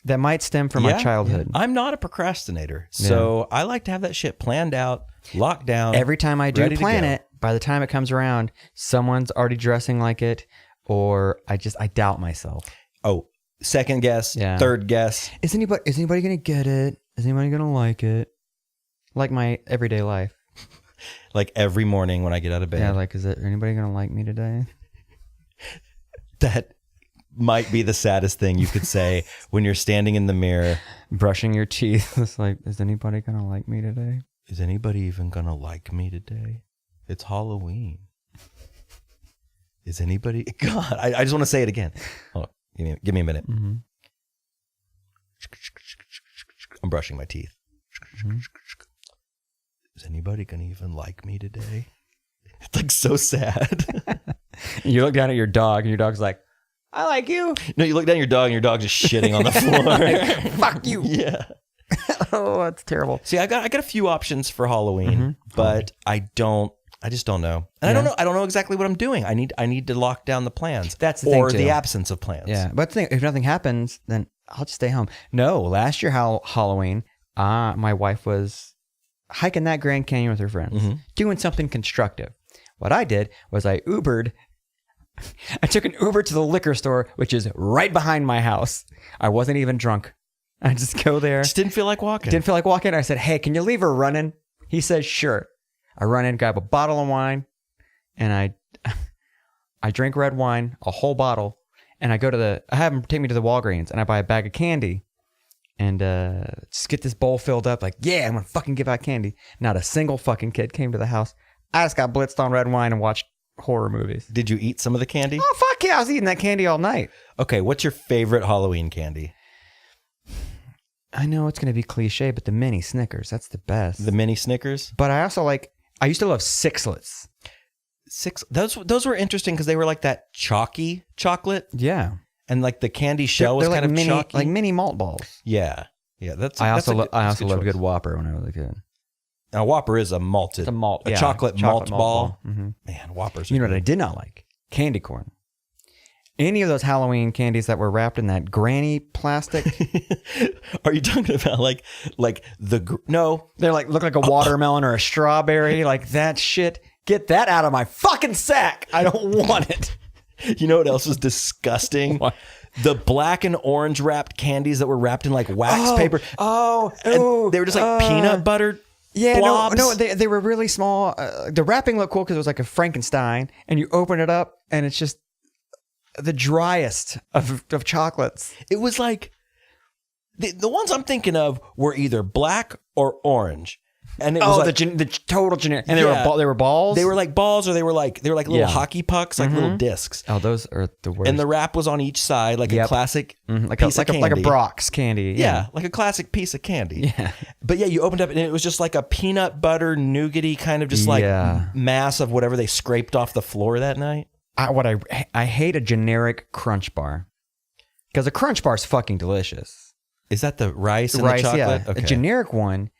B: That might stem from my childhood.
A: Yeah. I'm not a procrastinator. So I like to have that shit planned out, locked down.
B: Every time I do
A: ready
B: plan
A: to go.
B: it, by the time it comes around, someone's already dressing like it, or I doubt myself.
A: Oh, second guess, third guess.
B: Is anybody gonna get it? Is anybody gonna like it? Like my everyday life.
A: Like every morning when I get out of bed.
B: Yeah, like is anybody gonna like me today?
A: That might be the saddest thing you could say when you're standing in the mirror.
B: Brushing your teeth. It's like, is anybody gonna like me today?
A: Is anybody even gonna like me today? It's Halloween. Is anybody? God, I just want to say it again. Hold on, give me a minute.
B: Mm-hmm.
A: I'm brushing my teeth. Mm-hmm. Is anybody gonna even like me today? It's like so sad.
B: You look down at your dog, and your dog's like, I like you.
A: No, you look down at your dog, and your dog's just shitting on the floor.
B: Fuck you.
A: Yeah.
B: Oh, that's terrible.
A: See, I got a few options for Halloween, but I just don't know. And I don't know exactly what I'm doing. I need to lock down the plans.
B: That's the thing,
A: or
B: too.
A: the absence of plans.
B: Yeah, but the thing, if nothing happens, then I'll just stay home. No, last year Halloween, my wife was hiking that Grand Canyon with her friends, doing something constructive. What I did was I Ubered. I took an Uber to the liquor store, which is right behind my house. I wasn't even drunk. I just go there.
A: Just didn't feel like walking.
B: Didn't feel like walking. I said, hey, can you leave her running? He says, sure. I run in, grab a bottle of wine, and I drink red wine, a whole bottle, and I have him take me to the Walgreens, and I buy a bag of candy, and just get this bowl filled up, like, yeah, I'm gonna fucking give out candy. Not a single fucking kid came to the house. I just got blitzed on red wine and watched horror movies.
A: Did you eat some of the candy?
B: Oh, fuck yeah, I was eating that candy all night.
A: Okay, what's your favorite Halloween candy?
B: I know it's gonna be cliche, but the mini Snickers, that's the best.
A: The mini Snickers?
B: But I also I used to love Sixlets.
A: Those were interesting because they were like that chalky chocolate.
B: Yeah.
A: And like the candy shell was kind of
B: mini,
A: chalky.
B: like mini malt balls.
A: Yeah. Yeah.
B: I also loved
A: choice.
B: good Whopper when I was a kid.
A: Now Whopper is a malted.
B: A
A: chocolate malt ball.
B: Mm-hmm.
A: Man, Whoppers.
B: You know what I did not like? Candy corn. Any of those Halloween candies that were wrapped in that granny plastic.
A: Are you talking about like no?
B: They're look like a watermelon or a strawberry, like that shit. Get that out of my fucking sack. I don't want it.
A: You know what else was disgusting?
B: What?
A: The black and orange wrapped candies that were wrapped in like wax paper.
B: And
A: they were just like peanut butter.
B: Yeah,
A: blobs.
B: no, they were really small. The wrapping looked cool because it was like a Frankenstein, and you open it up, and it's just the driest of chocolates.
A: It was like the ones I'm thinking of were either black or orange, and it was like,
B: the total generic. And they were balls.
A: They were like balls, or they were like little hockey pucks, like little discs.
B: Oh, those are the worst.
A: And the wrap was on each side, like a classic piece of candy.
B: like a Brock's candy.
A: Yeah, like a classic piece of candy.
B: Yeah.
A: But yeah, you opened up and it was just like a peanut butter nougaty kind of just like mass of whatever they scraped off the floor that night.
B: I hate a generic Crunch Bar because a Crunch Bar is fucking delicious.
A: Is that the rice and the chocolate?
B: Yeah.
A: Okay.
B: A generic one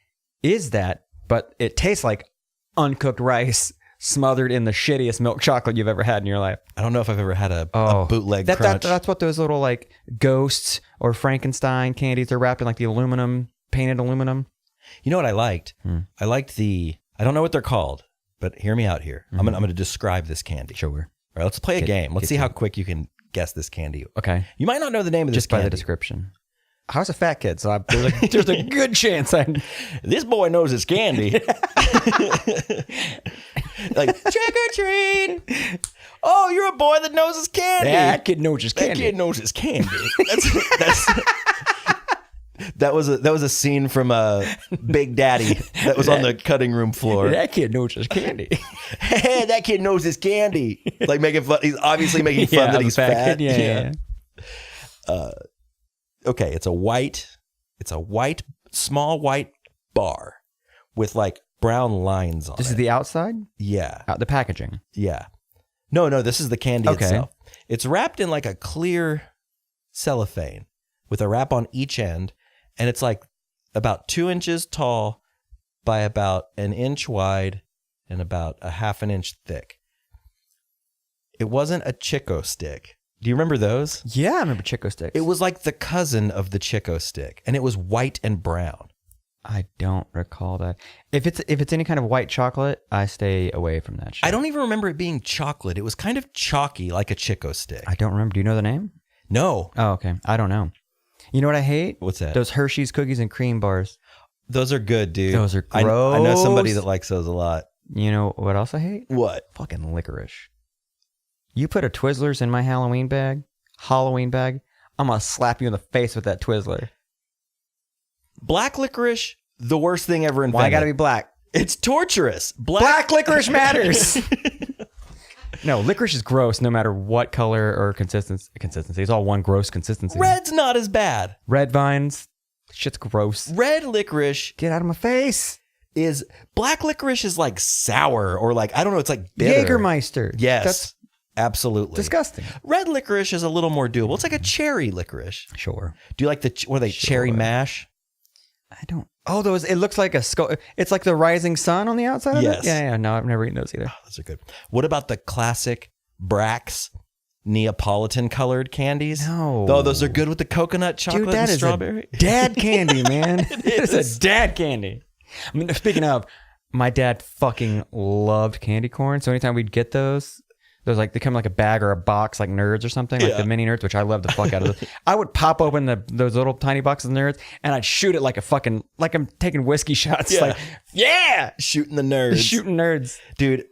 B: is that, but it tastes like uncooked rice smothered in the shittiest milk chocolate you've ever had in your life.
A: I don't know if I've ever had a bootleg Crunch.
B: That's what those little like Ghosts or Frankenstein candies are wrapped in, like the painted aluminum.
A: You know what I liked? I liked I don't know what they're called, but hear me out here. I'm gonna describe this candy.
B: Sure.
A: All right, let's play a game. Let's see how quick you can guess this candy.
B: Okay.
A: You might not know the name of this
B: Just by
A: candy.
B: the description. I was a fat kid, so there's a good chance
A: This boy knows his candy. Like, trick or treat. Oh, you're a boy that knows his candy.
B: that kid knows his candy.
A: That kid knows his candy. That was a scene from Big Daddy that was on the cutting room floor.
B: That kid knows his candy.
A: Hey, that kid knows his candy. Like making fun. He's obviously making fun that he's fat.
B: Kid. Yeah.
A: Okay, it's a white, small white bar with like brown lines on it.
B: This is the outside?
A: Yeah.
B: The packaging.
A: Yeah. No, this is the candy itself. It's wrapped in like a clear cellophane with a wrap on each end, and it's like about 2 inches tall by about an inch wide and about a half an inch thick. It wasn't a Chico stick. Do you remember those?
B: Yeah, I remember Chico sticks.
A: It was like the cousin of the Chico stick, and it was white and brown.
B: I don't recall that. If it's any kind of white chocolate, I stay away from that shit.
A: I don't even remember it being chocolate. It was kind of chalky, like a Chico stick.
B: I don't remember. Do you know the name?
A: No.
B: Oh, okay. I don't know. You know what I hate?
A: What's that?
B: Those Hershey's cookies and cream bars.
A: Those are good, dude.
B: Those are
A: I know
B: gross.
A: somebody that likes those a lot.
B: You know what else I hate?
A: What?
B: Fucking licorice. You put a Twizzlers in my Halloween bag, I'm gonna slap you in the face with that Twizzler.
A: Black licorice, the worst thing ever invented.
B: Why gotta be black?
A: It's torturous.
B: Black licorice matters. No, licorice is gross no matter what color or consistency. It's all one gross consistency.
A: Red's not as bad.
B: Red vines, shit's gross.
A: Red licorice
B: Get out of my face.
A: is... Black licorice is like sour or like, I don't know, it's like bitter.
B: Jägermeister.
A: Yes,
B: That's
A: absolutely.
B: disgusting.
A: Red licorice is a little more doable. It's like a cherry licorice.
B: Sure.
A: Do you like the, what are they, cherry mash?
B: I don't. Oh, those. It looks like a skull. It's like the rising sun on the outside of
A: Yes.
B: it? Yeah. No, I've never eaten those either.
A: Those are good. What about the classic Brax Neapolitan colored candies?
B: No.
A: Oh, those are good with the coconut chocolate
B: Dude, that
A: and
B: is
A: strawberry.
B: a dad candy, man. It is a dad candy. I mean, speaking of, my dad fucking loved candy corn. So anytime we'd get those like, they come in like a bag or a box, like Nerds or something, like the mini Nerds, which I love the fuck out of those. I would pop open those little tiny boxes of Nerds and I'd shoot it like a fucking, like I'm taking whiskey shots.
A: Yeah.
B: Like, yeah,
A: Shooting the nerds.
B: shooting Nerds.
A: Dude,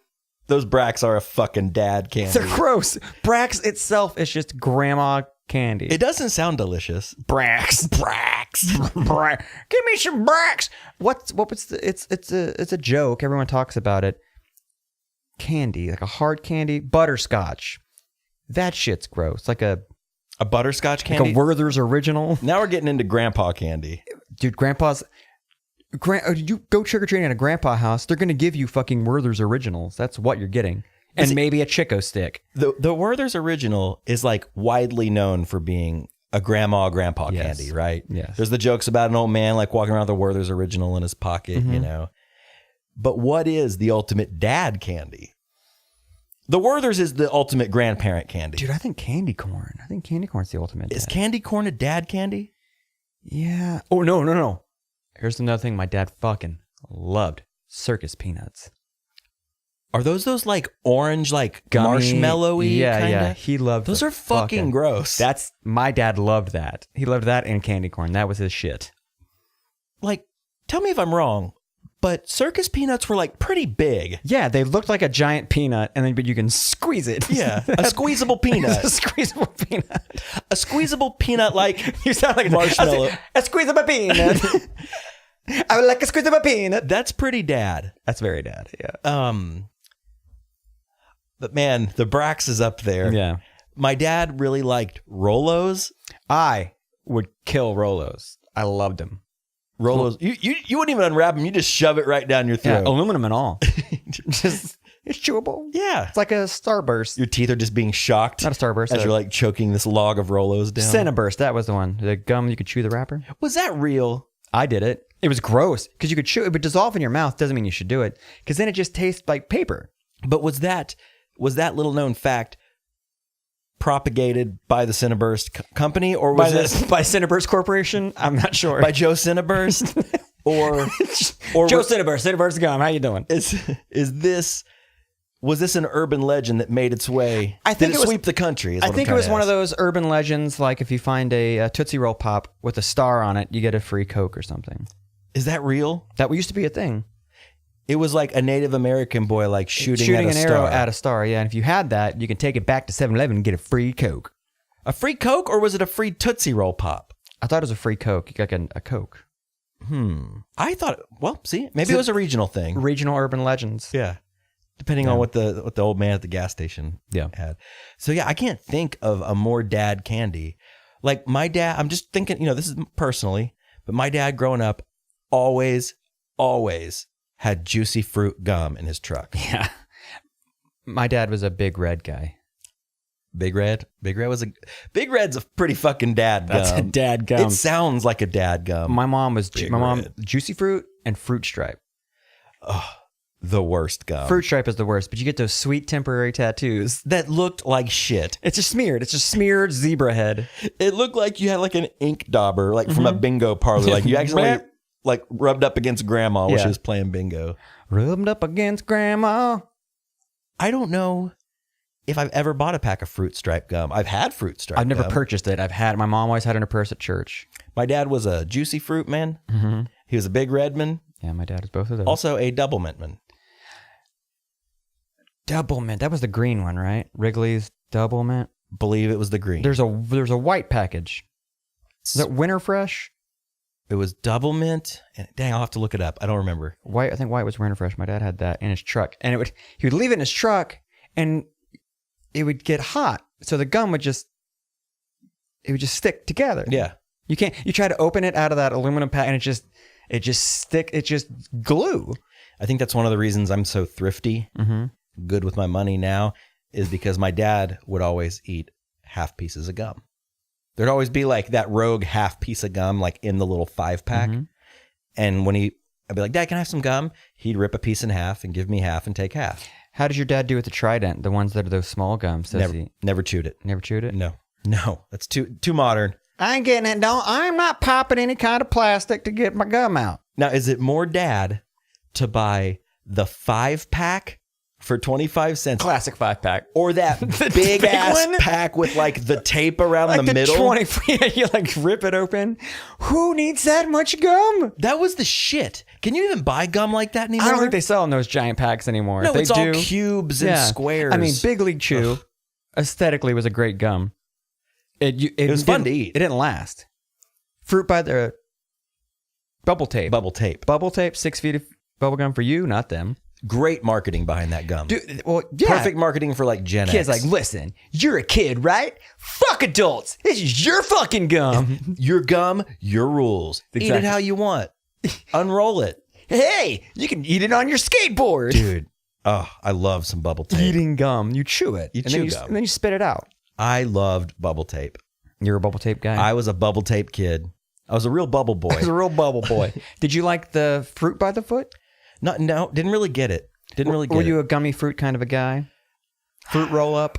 A: those Brax are a fucking dad candy.
B: They're gross. Brax itself is just grandma candy.
A: It doesn't sound delicious.
B: Brax. Give me some Brax. It's a joke. Everyone talks about it. Candy, like a hard candy, butterscotch. That shit's gross. Like a
A: butterscotch candy?
B: Like a Werther's original.
A: Now we're getting into grandpa candy.
B: Dude, you go trick-or-treating at a grandpa house, they're going to give you fucking Werther's originals. That's what you're getting. And maybe a Chico stick.
A: The Werther's original is like widely known for being a grandpa candy, right?
B: Yes.
A: There's the jokes about an old man like walking around with the Werther's original in his pocket, you know. But what is the ultimate dad candy? The Werther's is the ultimate grandparent candy.
B: Dude, I think candy corn. I think candy corn's the ultimate
A: Is
B: dad.
A: candy corn a dad candy?
B: Yeah. Oh, no. Here's another thing my dad fucking loved. Circus peanuts.
A: Are those like orange, like
B: Gummy,
A: marshmallowy?
B: Yeah,
A: kinda?
B: yeah. He loved
A: Those
B: the
A: are fucking gross.
B: That's my dad loved that. He loved that and candy corn. That was his shit.
A: Like, tell me if I'm wrong, but circus peanuts were like pretty big.
B: Yeah, they looked like a giant peanut, but you can squeeze it.
A: Yeah, a squeezable peanut.
B: A squeezable peanut.
A: A squeezable peanut like
B: You sound like
A: marshmallow.
B: A squeezable peanut. I would like a squeezable peanut.
A: That's pretty dad.
B: That's very dad. Yeah.
A: But man, the Brax is up there.
B: Yeah.
A: My dad really liked Rolos.
B: I would kill Rolos. I loved them.
A: Rolos. You wouldn't even unwrap them. You just shove it right down your
B: Yeah,
A: throat.
B: aluminum and all. Just it's chewable.
A: Yeah.
B: It's like a Starburst.
A: Your teeth are just being shocked.
B: Not a Starburst.
A: As you're like choking this log of Rolos down.
B: Cineburst. That was the one. The gum you could chew the wrapper.
A: Was that real?
B: I did it. It was gross because you could chew it, but dissolve in your mouth doesn't mean you should do it because then it just tastes like paper.
A: But was that little known fact propagated by the Cineburst company, or was it
B: by Cineburst Corporation? I'm not sure.
A: by Joe Cineburst, or
B: Joe Cineburst, Cineburst gum. How you doing?
A: is this was this an urban legend that made its way?
B: I think
A: Did
B: it was-
A: sweep the country?
B: I think it was one of those urban legends, like if you find a Tootsie Roll Pop with a star on it, you get a free Coke or something.
A: Is that real?
B: That used to be a thing.
A: It was like a Native American boy like shooting
B: an
A: at a
B: arrow
A: star.
B: at a star, yeah. And if you had that, you can take it back to 7-Eleven and get a free Coke.
A: A free Coke, or was it a free Tootsie Roll Pop?
B: I thought it was a free Coke. You got a Coke.
A: I thought, well, see, maybe it was a regional thing.
B: Regional urban legends.
A: Yeah. Depending on what the old man at the gas station had. So yeah, I can't think of a more dad candy. Like my dad, I'm just thinking, this is personally, but my dad growing up always had juicy fruit gum in his truck.
B: Yeah. My dad was a Big Red guy.
A: Big Red's a pretty fucking dad gum.
B: That's a dad gum.
A: It sounds like a dad gum.
B: My mom was
A: Big
B: my mom
A: Red.
B: Juicy Fruit and Fruit Stripe.
A: The worst gum.
B: Fruit Stripe is the worst, but you get those sweet temporary tattoos.
A: that looked like shit.
B: It's just smeared. It's just smeared zebra head.
A: It looked like you had like an ink dauber, like from a bingo parlor. Like you actually like rubbed up against grandma while she was playing bingo.
B: Rubbed up against grandma.
A: I don't know if I've ever bought a pack of Fruit Stripe gum. I've had Fruit Stripe
B: I've never
A: gum.
B: purchased it. My mom always had it in her purse at church.
A: My dad was a Juicy Fruit man. Mm-hmm. He was a Big Red man.
B: Yeah, my dad was both of those.
A: Also a Double Mint man.
B: Double Mint. That was the green one, right? Wrigley's Double Mint.
A: Believe it was the green.
B: There's a white package. Is that Winter Fresh?
A: It was Double Mint. And dang, I'll have to look it up. I don't remember.
B: White. I think white was Winter Fresh. My dad had that in his truck, and he would leave it in his truck, and it would get hot, so the gum would just stick together.
A: Yeah.
B: You try to open it out of that aluminum pack, and it just glue.
A: I think that's one of the reasons I'm so thrifty, good with my money now, is because my dad would always eat half pieces of gum. There'd always be like that rogue half piece of gum, like in the little 5-pack. And when I'd be like, Dad, can I have some gum? He'd rip a piece in half and give me half and take half.
B: How does your dad do with the Trident? The ones that are those small gums?
A: Never chewed it.
B: Never chewed it?
A: No, that's too modern.
B: I ain't getting it. I'm not popping any kind of plastic to get my gum out.
A: Now, is it more dad to buy the 5-pack for 25 cents?
B: Classic 5-pack.
A: Or that big ass pack with like the tape around
B: Like
A: the middle?
B: 20, you like rip it open. Who needs that much gum?
A: That was the shit. Can you even buy gum like that anymore?
B: I don't think they sell in those giant packs anymore.
A: No,
B: If they
A: it's
B: do,
A: all cubes and squares.
B: I mean, Big League Chew aesthetically was a great gum. It
A: was fun to eat.
B: It didn't last. Fruit by the bubble tape.
A: Bubble tape.
B: Bubble tape, 6 feet of bubble gum for you, not them.
A: Great marketing behind that gum.
B: Dude, well, yeah.
A: Perfect marketing for like Gen
B: Kids
A: X.
B: like, listen, you're a kid, right? Fuck adults. This is your fucking gum.
A: Your gum, your rules. Eat
B: Exactly.
A: it how you want. Unroll it.
B: Hey, you can eat it on your skateboard.
A: Dude, I love some bubble tape.
B: Eating gum, you chew it.
A: You
B: and
A: chew
B: then
A: gum.
B: And then you spit it out.
A: I loved bubble tape.
B: You're a bubble tape guy?
A: I was a bubble tape kid. I was a real bubble boy.
B: I was a real bubble boy. Did you like the fruit by the foot?
A: No, didn't really get it.
B: Were you a gummy fruit kind of a guy? Fruit roll up?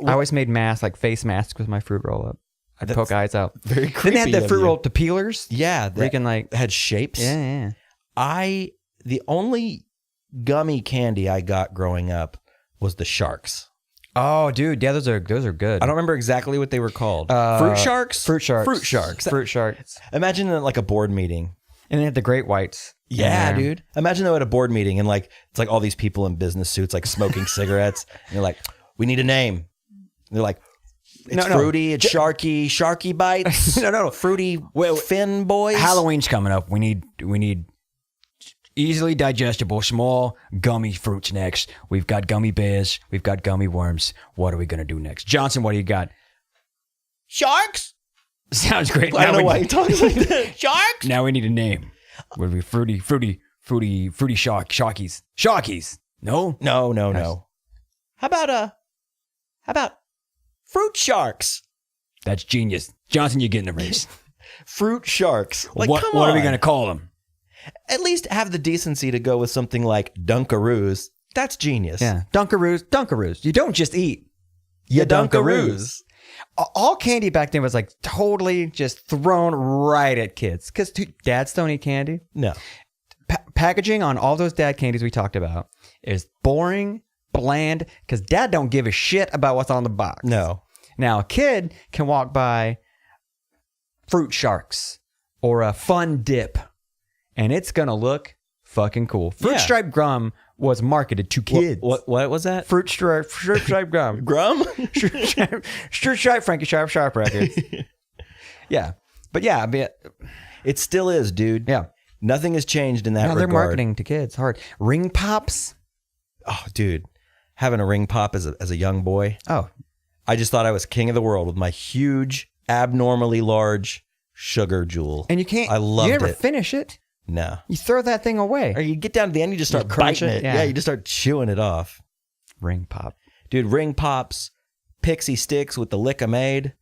B: I always made masks, like face masks with my fruit roll up. I'd poke eyes out.
A: Very
B: Then
A: creepy.
B: they had the
A: of
B: fruit
A: you.
B: roll up, the peelers.
A: Yeah,
B: Where you can like,
A: had shapes.
B: yeah.
A: The only gummy candy I got growing up was the Sharks.
B: Oh, dude, yeah, those are good.
A: I don't remember exactly what they were called. Fruit Sharks?
B: Fruit sharks.
A: Fruit Sharks.
B: Fruit sharks.
A: Imagine like a board meeting.
B: And they had the great whites.
A: Yeah,
B: in there.
A: dude. Imagine though at a board meeting and like it's like all these people in business suits like smoking cigarettes. And they're like, we need a name. And they're like, it's
B: No.
A: fruity, it's sharky, sharky bites.
B: No.
A: Fruity fin boys.
B: Halloween's coming up. We need easily digestible, small, gummy fruits next. We've got gummy bears. We've got gummy worms. What are we going to do next? Johnson, what do you got?
A: Sharks?
B: Sounds great.
A: I don't know why he talks like that. Sharks?
B: Now we need a name. What are we? Fruity sharkies. Sharkies. No?
A: No. How about Fruit Sharks?
B: That's genius. Johnson, you get in the race.
A: Fruit Sharks. Like,
B: what
A: come on.
B: What are we going to call them?
A: At least have the decency to go with something like Dunkaroos. That's genius.
B: Yeah. Dunkaroos. You don't just eat.
A: You Dunkaroos.
B: All candy back then was like totally just thrown right at kids. Because dads don't eat candy.
A: No.
B: packaging on all those dad candies we talked about is boring, bland, because dad don't give a shit about what's on the box.
A: No.
B: Now, a kid can walk by Fruit Sharks or a Fun Dip, and it's going to look fucking cool. Fruit Stripe Gum was marketed to kids.
A: What was that?
B: Fruit Stripe Gum.
A: Grum?
B: Fruit Stripe, Frankie Sharp Records. Yeah. But yeah, I mean,
A: It still is, dude.
B: yeah.
A: Nothing has changed in that
B: No,
A: regard.
B: they're marketing to kids hard. Ring Pops.
A: Oh, dude. Having a ring pop as a young boy,
B: Oh,
A: I just thought I was king of the world with my huge, abnormally large sugar jewel.
B: and you can't.
A: I loved
B: You never
A: it.
B: finish it.
A: No.
B: You throw that thing away.
A: Or you get down to the end, you just start
B: crunch
A: biting
B: it,
A: it.
B: yeah.
A: Yeah, you just start chewing it off.
B: Ring Pop.
A: Dude, ring pops, pixie sticks with the lick-a-made.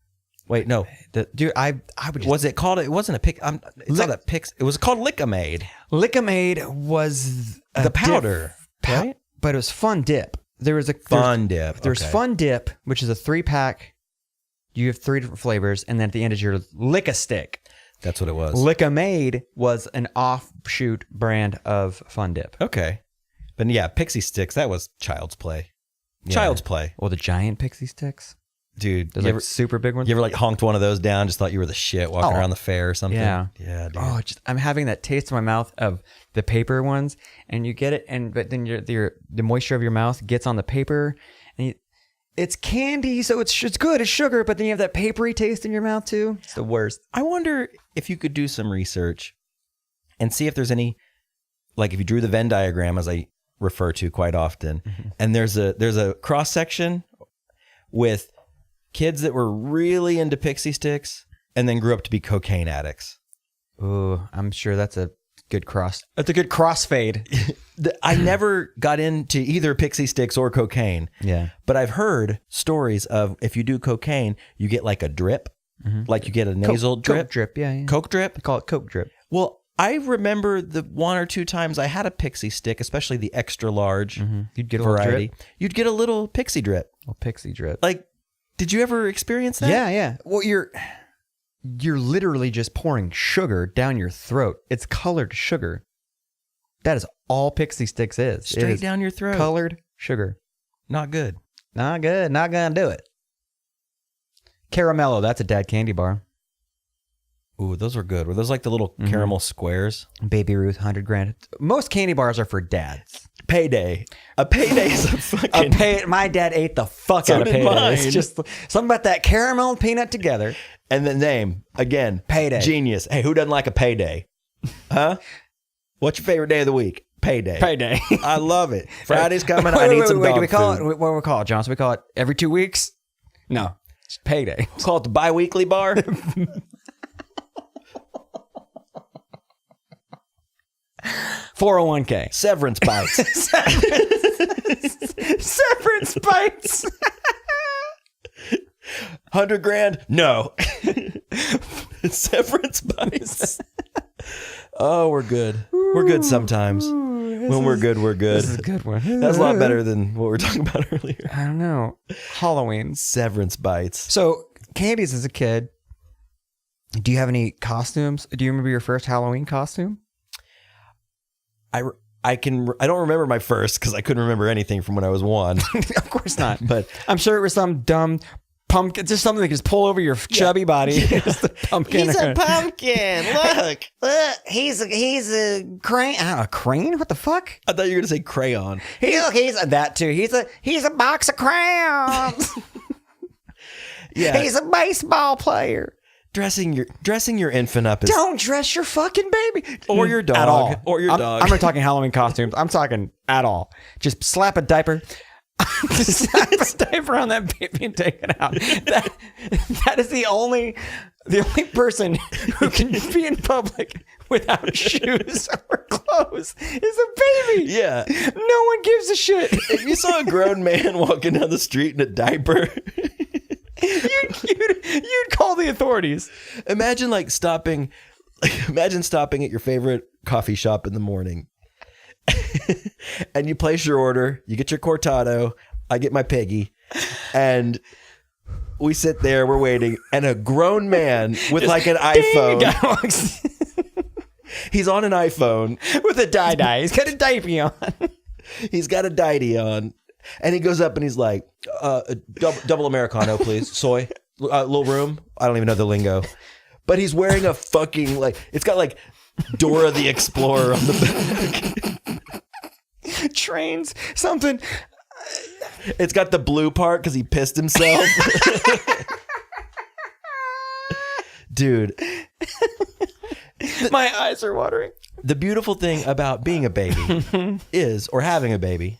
A: Wait, no.
B: Dude, I would just.
A: Was it called? It wasn't a pick. It's not a pix. It was called lick-a-made.
B: Lick-a-Made was
A: The powder, right?
B: but it was Fun Dip. There was a
A: Fun Dip.
B: There's
A: okay.
B: Fun Dip, which is a 3-pack. You have 3 different flavors, and then at the end is your Lick-a-Stick.
A: That's what it was.
B: Lick-a-Made was an offshoot brand of Fun Dip.
A: Okay. But yeah, pixie sticks, that was child's play. Child's play.
B: Well, the giant pixie sticks.
A: Dude,
B: Those
A: you
B: like
A: ever,
B: super big ones.
A: you ever like honked one of those down, just thought you were the shit walking around the fair or something?
B: Yeah.
A: Yeah, dude.
B: Oh, I'm having that taste in my mouth of the paper ones, and you get it, but then the moisture of your mouth gets on the paper, and it's candy, so it's good, it's sugar, but then you have that papery taste in your mouth too. It's the worst.
A: I wonder if you could do some research and see if there's any, like if you drew the Venn diagram, as I refer to quite often, and there's a cross section with kids that were really into pixie sticks and then grew up to be cocaine addicts.
B: Ooh, I'm sure that's a good cross. That's a good crossfade.
A: I never got into either pixie sticks or cocaine.
B: Yeah.
A: But I've heard stories of if you do cocaine, you get like a drip, like you get a nasal drip.
B: Coke drip, yeah.
A: Coke drip?
B: They call it Coke drip.
A: Well, I remember the 1 or 2 times I had a pixie stick, especially the extra large
B: You'd get a little
A: variety.
B: drip.
A: You'd get a little pixie drip.
B: Little pixie drip.
A: Like, did you ever experience that?
B: Yeah. Well, you're literally just pouring sugar down your throat. It's colored sugar. That is all pixie sticks is. It
A: Straight
B: is
A: down your throat.
B: Colored sugar.
A: Not good.
B: Not good. Not gonna do it. Caramello. That's a dad candy bar.
A: Ooh, those were good. Were those like the little caramel squares?
B: Baby Ruth, 100 grand. Most candy bars are for dads.
A: Payday. A payday is a fucking...
B: My dad ate the fuck
A: So
B: out of
A: did
B: payday.
A: mine.
B: It's just something about that caramel and peanut together.
A: And the name, again.
B: Payday.
A: Genius. Hey, who doesn't like a payday? Huh? What's your favorite day of the week? Payday.
B: Payday.
A: I love it. Friday's coming. I need some
B: wait,
A: dog
B: do we call
A: food.
B: it? What do we call it, Johnson? We call it every 2 weeks? No, it's payday.
A: Call it the bi-weekly bar.
B: 401k.
A: Severance bites.
B: Severance bites.
A: 100 grand? No. Severance bites. Oh, we're good. We're good sometimes. When we're good, we're good.
B: This is a good one.
A: That's a lot better than what we were talking about earlier.
B: I don't know. Halloween.
A: Severance bites.
B: So, candies as a kid. Do you have any costumes? Do you remember your first Halloween costume?
A: I don't remember my first because I couldn't remember anything from when I was 1.
B: Of course not.
A: But
B: I'm sure it was some dumb pumpkin, just something that could just pull over your chubby body. Just a pumpkin.
D: He's a pumpkin. Look. He's a crane.
B: A crane? What the fuck?
A: I thought you were going to say crayon.
B: He's that too. He's a box of crayons.
A: Yeah.
B: He's a baseball player.
A: Dressing your infant up as
B: Don't dress your fucking baby
A: Or your dog.
B: at all.
A: Or your dog.
B: I'm not talking Halloween costumes. I'm talking at all. Just slap a diaper. Just slap a diaper on that baby and take it out. That is the only person who can be in public without shoes or clothes is a baby.
A: Yeah.
B: No one gives a shit.
A: If you saw a grown man walking down the street in a diaper,
B: You'd call the authorities.
A: imagine stopping at your favorite coffee shop in the morning. And you place your order, you get your cortado, I get my piggy, and we sit there, we're waiting, and a grown man with like an iPhone He's on an iPhone
B: with a dye. He's got a diaper on.
A: He's got a diety on, and he goes up and he's like, double Americano, please. Soy, little room. I don't even know the lingo. But he's wearing a fucking, like, it's got like Dora the Explorer on the back.
B: Trains, something.
A: It's got the blue part because he pissed himself. Dude.
B: My eyes are watering.
A: The beautiful thing about being a baby is, or having a baby,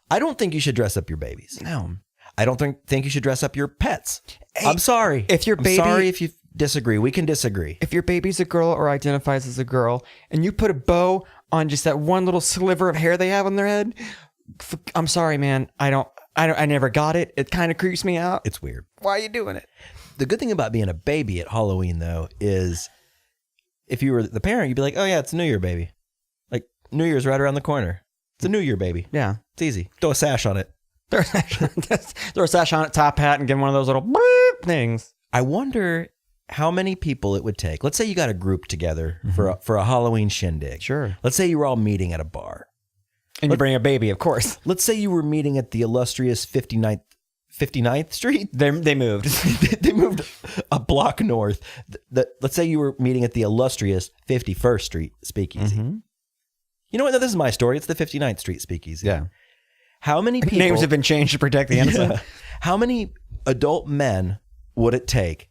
A: I don't think you should dress up your babies.
B: No.
A: I don't think you should dress up your pets. I'm sorry.
B: If your baby-
A: I'm sorry if you disagree. We can disagree.
B: If your baby's a girl or identifies as a girl, and you put a bow on just that one little sliver of hair they have on their head, I'm sorry, man. I never got it. It kind of creeps me out.
A: It's weird.
B: Why are you doing it?
A: The good thing about being a baby at Halloween, though, is if you were the parent, you'd be like, oh, yeah, it's a New Year, baby. Like, New Year's right around the corner. It's a New Year, baby.
B: Yeah.
A: It's easy. Throw a sash on it.
B: Throw a sash on it, top hat, and give them one of those little beep things.
A: I wonder how many people it would take. Let's say you got a group together for a Halloween shindig.
B: Sure.
A: Let's say you were all meeting at a bar.
B: And you bring a baby, of course.
A: Let's say you were meeting at the illustrious 59th Street.
B: They moved.
A: They moved a block north. Let's say you were meeting at the illustrious 51st Street Speakeasy.
B: Mm-hmm.
A: You know what? No, this is my story. It's the 59th Street Speakeasy.
B: Yeah.
A: How many people...
B: Names have been changed to protect the innocent.
A: Yeah. How many adult men would it take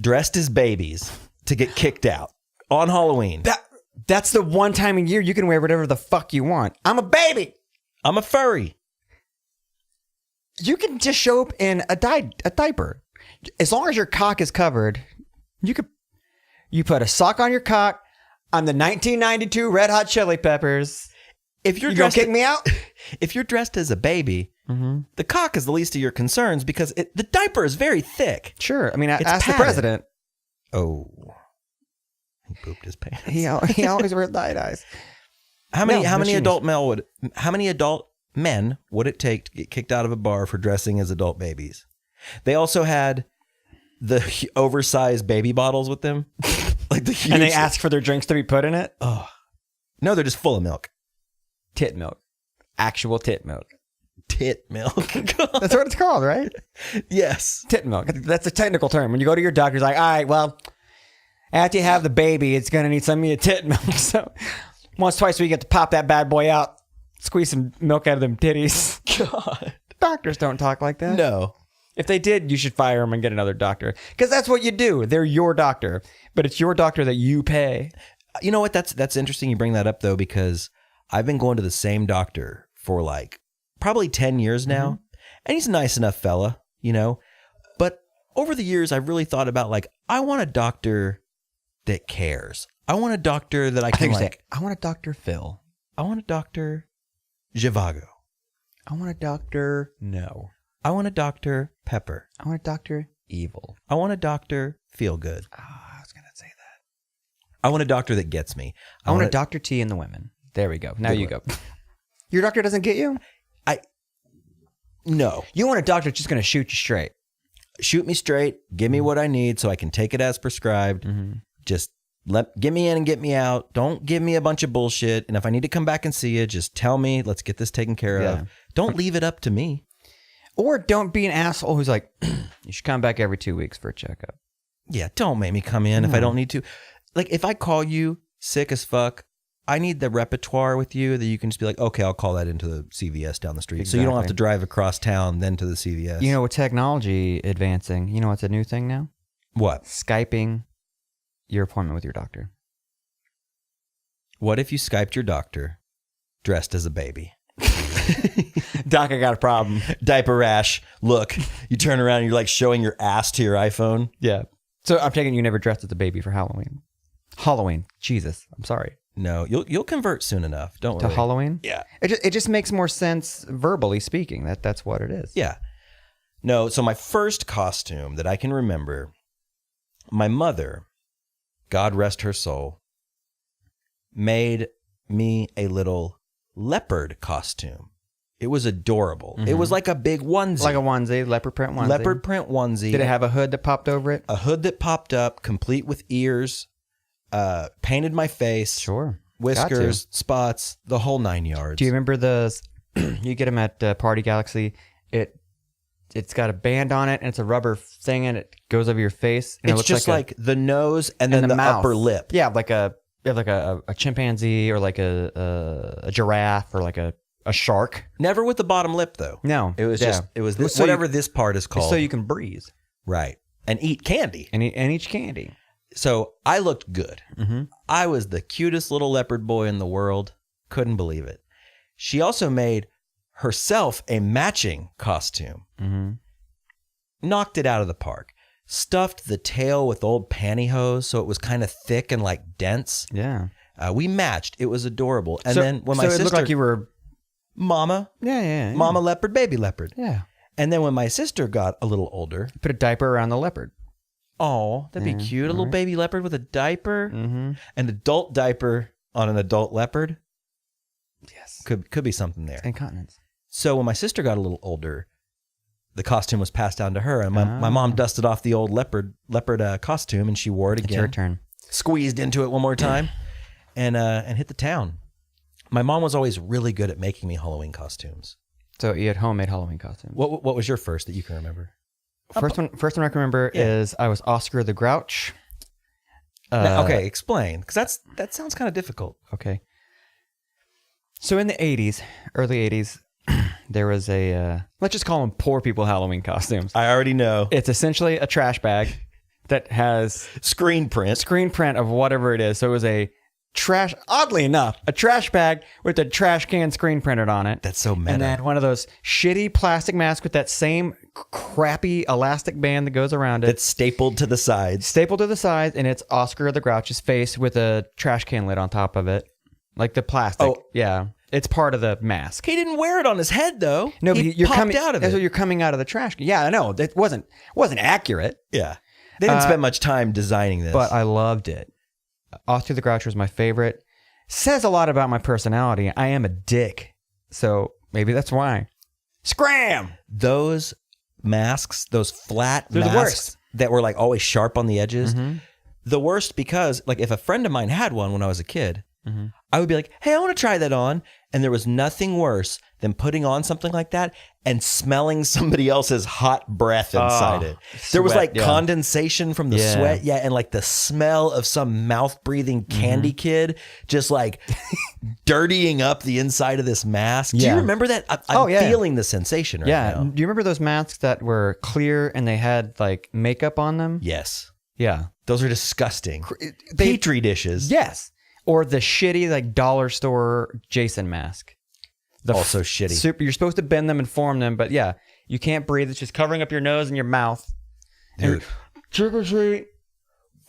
A: dressed as babies to get kicked out on Halloween?
B: That's the one time a year you can wear whatever the fuck you want. I'm a baby.
A: I'm a furry.
B: You can just show up in a diaper. As long as your cock is covered, you put a sock on your cock. I'm the 1992 Red Hot Chili Peppers.
A: If you're
B: You gonna kick me out?
A: If you're dressed as a baby, the cock is the least of your concerns because the diaper is very thick.
B: Sure. I mean,
A: It's
B: ask the
A: padded.
B: president.
A: Oh, he pooped his pants.
B: He always wears dyes.
A: How many
B: machines.
A: adult men would it take to get kicked out of a bar for dressing as adult babies? They also had the oversized baby bottles with them, like the huge.
B: And they ask for their drinks to be put in it?
A: Oh, no, they're just full of milk.
B: Tit milk. Actual tit milk.
A: Tit milk.
B: That's what it's called, right?
A: Yes.
B: Tit milk. That's a technical term. When you go to your doctor, he's like, all right, well, after you have the baby, it's going to need some of your tit milk. So once, twice a week, you get to pop that bad boy out, squeeze some milk out of them titties.
A: God.
B: Doctors don't talk like that.
A: No.
B: If they did, you should fire them and get another doctor. Because that's what you do. They're your doctor. But it's your doctor that you pay.
A: You know what? That's interesting you bring that up, though, because I've been going to the same doctor for like probably 10 years now. And he's a nice enough fella, you know. But over the years, I've really thought about like, I want a doctor that cares. I want a doctor that I can like.
B: I want a Dr. Phil.
A: I want a Dr. Zhivago.
B: I want a Dr. No.
A: I want a Dr. Pepper.
B: I want a Dr. Evil.
A: I want a Dr. Feel Good.
B: Oh, I was going to say that.
A: I want a doctor that gets me.
B: I want a Dr. T in the women. There we go. Now
A: Good
B: you
A: one.
B: go. Your doctor doesn't get you?
A: No.
B: You want a doctor that's just going to shoot you straight.
A: Shoot me straight. Give me what I need so I can take it as prescribed. Just get me in and get me out. Don't give me a bunch of bullshit. And if I need to come back and see you, just tell me. Let's get this taken care of. Don't leave it up to me.
B: Or don't be an asshole who's like, you should come back every 2 weeks for a checkup.
A: Yeah, don't make me come in if I don't need to. Like, if I call you sick as fuck, I need the repertoire with you that you can just be like, okay, I'll call that into the CVS down the street. So you don't have to drive across town, then to the CVS.
B: You know, with technology advancing, you know what's a new thing now?
A: What?
B: Skyping your appointment with your doctor.
A: What if you Skyped your doctor dressed as a baby?
B: Doc, I got a problem.
A: Diaper rash. Look, you turn around and you're like showing your ass to your iPhone.
B: Yeah. So I'm taking you never dressed as a baby for Halloween. Halloween. Jesus. I'm sorry.
A: No, you'll convert soon enough. Don't
B: To
A: worry.
B: Halloween?
A: Yeah.
B: It just makes more sense verbally speaking. That's what it is.
A: Yeah. No, so my first costume that I can remember, my mother, God rest her soul, made me a little leopard costume. It was adorable. It was like a big onesie.
B: Like a onesie, leopard print onesie.
A: Leopard print onesie.
B: Did it have a hood that popped over it?
A: A hood that popped up, complete with ears, painted my face,
B: Sure.
A: whiskers, spots, the whole 9 yards.
B: Do you remember those? You get them at Party Galaxy. It's got a band on it, and it's a rubber thing, and it goes over your face. And
A: It's
B: it looks
A: just like the nose and then the
B: mouth.
A: upper lip.
B: Yeah, like a chimpanzee or like a giraffe or like a shark.
A: Never with the bottom lip though.
B: No,
A: It was just it was this,
B: So
A: whatever this part is called.
B: so you can breathe
A: right. And eat candy.
B: and each candy.
A: So I looked good.
B: Mm-hmm.
A: I was the cutest little leopard boy in the world. Couldn't believe it. She also made herself a matching costume.
B: Mm-hmm.
A: Knocked it out of the park. Stuffed the tail with old pantyhose so it was kind of thick and like dense.
B: Yeah.
A: We matched. It was adorable. And
B: so,
A: then when my
B: so it
A: sister,
B: looked like you were.
A: mama,
B: Yeah.
A: mama leopard, baby leopard.
B: Yeah.
A: And then when my sister got a little older,
B: Put a diaper around the leopard.
A: oh, that'd be
B: Yeah,
A: cute. A little
B: alright.
A: baby leopard with a diaper.
B: Mm-hmm.
A: An adult diaper on an adult leopard.
B: Yes.
A: Could be something there.
B: Incontinence.
A: So when my sister got a little older, the costume was passed down to her, and my mom dusted off the old leopard costume, and she wore it
B: It's
A: again.
B: your turn.
A: Squeezed into it one more time, and hit the town. My mom was always really good at making me Halloween costumes.
B: So you had homemade Halloween costumes.
A: What was your first that you can remember?
B: First one I can remember is I was Oscar the Grouch.
A: Now, okay, explain, because that sounds kind of difficult.
B: Okay. So in the 80s, early 80s, there was a, let's just call them poor people Halloween costumes.
A: I already know.
B: It's essentially a trash bag that has
A: Screen print.
B: screen print of whatever it is. So it was oddly enough, a trash bag with a trash can screen printed on it.
A: That's so meta.
B: And then one of those shitty plastic masks with that same crappy elastic band that goes around it.
A: It's stapled to the sides.
B: Stapled to the sides, and it's Oscar the Grouch's face with a trash can lid on top of it. Like the plastic.
A: Oh.
B: Yeah. It's part of the mask.
A: He didn't wear it on his head though.
B: No, but
A: he
B: you're
A: popped
B: coming
A: out of
B: that's
A: it.
B: what you're coming out of the trash can. Yeah, I know. It wasn't accurate,
A: Yeah, they didn't spend much time designing this.
B: but I loved it. Oscar the Grouch was my favorite. Says a lot about my personality. I am a dick. So maybe that's why. Scram!
A: those masks, those flat
B: They're the
A: masks
B: worst.
A: that were like always sharp on the edges, the worst because like if a friend of mine had one when I was a kid, I would be like, hey, I want to try that on. And there was nothing worse than putting on something like that and smelling somebody else's hot breath inside it. There was
B: sweat,
A: like
B: yeah.
A: condensation from the
B: Yeah.
A: sweat. Yeah. And like the smell of some mouth breathing candy kid just like dirtying up the inside of this mask. Do
B: Yeah.
A: you remember that? I'm
B: Oh, yeah.
A: feeling the sensation right
B: Yeah.
A: now.
B: Do you remember those masks that were clear and they had like makeup on them?
A: Yes.
B: Yeah.
A: Those are disgusting.
B: They-
A: Petri dishes.
B: Yes. Or the shitty like dollar store Jason mask.
A: Also shitty.
B: Super. You're supposed to bend them and form them, but yeah, you can't breathe. It's just covering up your nose and your mouth.
A: Dude.
B: Trick or treat.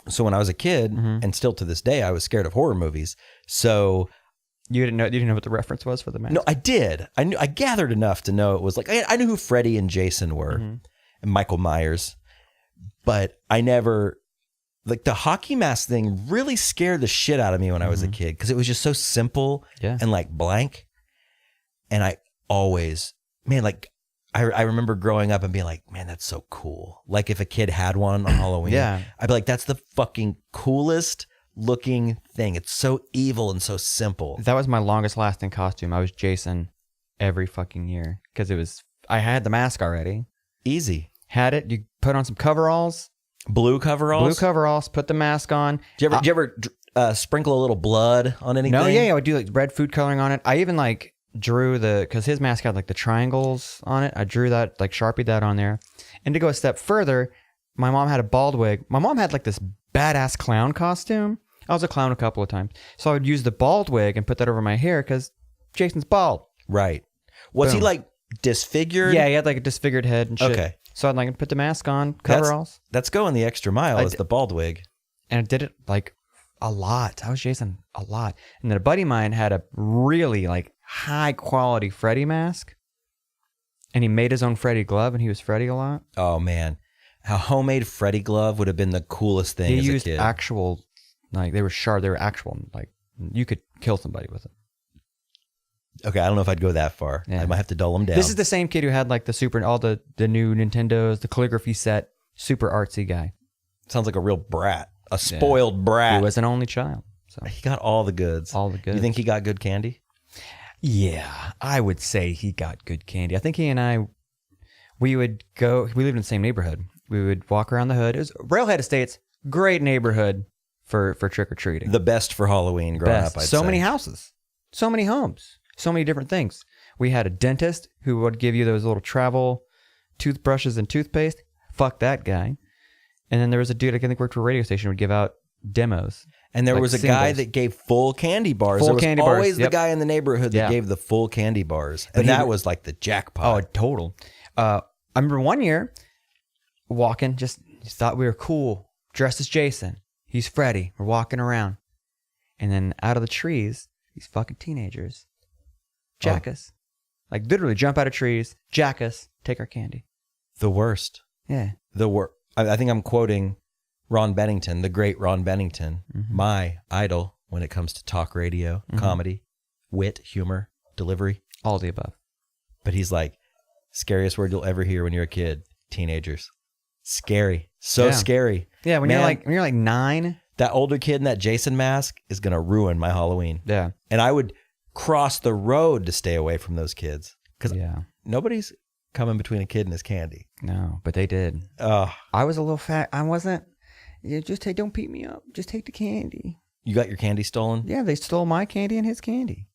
A: So when I was a kid, and still to this day, I was scared of horror movies. So
B: You didn't know what the reference was for the mask.
A: no, I did. I gathered enough to know it was like I knew who Freddy and Jason were, and Michael Myers, but I never like the hockey mask thing. Really scared the shit out of me when I was a kid because it was just so simple and like blank. And I always, man, like I remember growing up and being like, man, that's so cool. Like if a kid had one on Halloween,
B: Yeah.
A: I'd be like, that's the fucking coolest looking thing. It's so evil and so simple.
B: That was my longest lasting costume. I was Jason every fucking year because I had the mask already.
A: Easy.
B: Had it. You put on some coveralls.
A: Blue coveralls.
B: Put the mask on.
A: Do you ever sprinkle a little blood on anything?
B: No, yeah, I would do like red food coloring on it. I even like drew because his mask had like the triangles on it. I drew that, like Sharpied that on there. And to go a step further, my mom had a bald wig. My mom had like this badass clown costume. I was a clown a couple of times. So I would use the bald wig and put that over my hair because Jason's bald.
A: Right. Was he
B: Boom.
A: like disfigured?
B: Yeah, he had like a disfigured head and shit.
A: Okay.
B: So I'd like put the mask on, coveralls.
A: That's going the extra mile as the bald wig.
B: And I did it like a lot. I was Jason a lot. And then a buddy of mine had a really like high quality Freddy mask. And he made his own Freddy glove and he was Freddy a lot.
A: Oh man. A homemade Freddy glove would have been the coolest thing
B: He
A: as
B: used
A: a kid.
B: actual, like they were sharp. They were actual, like you could kill somebody with them.
A: Okay, I don't know if I'd go that far.
B: Yeah.
A: I might have to dull them down.
B: This is the same kid who had like all the new Nintendos, the calligraphy set, super artsy guy.
A: Sounds like a real brat. a spoiled brat.
B: He was an only child. So
A: He got all the goods.
B: all the good.
A: You think he got good candy?
B: Yeah, I would say he got good candy. I think he and I, we lived in the same neighborhood. We would walk around the hood. It was Railhead Estates, great neighborhood for trick-or-treating.
A: The best for Halloween growing
B: Best.
A: up, I'd
B: So
A: say.
B: many houses, so many homes, so many different things. We had a dentist who would give you those little travel toothbrushes and toothpaste. Fuck that guy. And then there was a dude I think worked for a radio station who would give out demos.
A: And there
B: like
A: was a guy
B: singles.
A: that gave full candy bars.
B: Full
A: there was
B: candy bars,
A: always the
B: yep.
A: guy in the neighborhood that
B: Yeah.
A: gave the full candy bars.
B: But
A: And
B: he
A: that
B: would-
A: was like the
B: Oh,
A: jackpot.
B: total. I remember one year walking, just thought we were cool, dressed as Jason. He's Freddy. We're walking around. And then out of the trees, these fucking teenagers jack us. Like literally jump out of trees, jack us, take our candy.
A: The worst.
B: Yeah.
A: The worst. I think I'm quoting Ron Bennington, the great Ron Bennington, my idol when it comes to talk radio, comedy, wit, humor, delivery.
B: All the above.
A: But he's like, scariest word you'll ever hear when you're a kid, teenagers. Scary. So
B: Yeah.
A: scary.
B: Yeah, when
A: Man,
B: you're like 9.
A: that older kid in that Jason mask is going to ruin my Halloween.
B: Yeah.
A: And I would cross the road to stay away from those kids because
B: Yeah.
A: nobody's coming between a kid and his candy.
B: No, but they did.
A: Oh,
B: I was a little fat. I wasn't. Yeah, don't beat me up. Just take the candy.
A: you got your candy stolen?
B: Yeah, they stole my candy and his candy.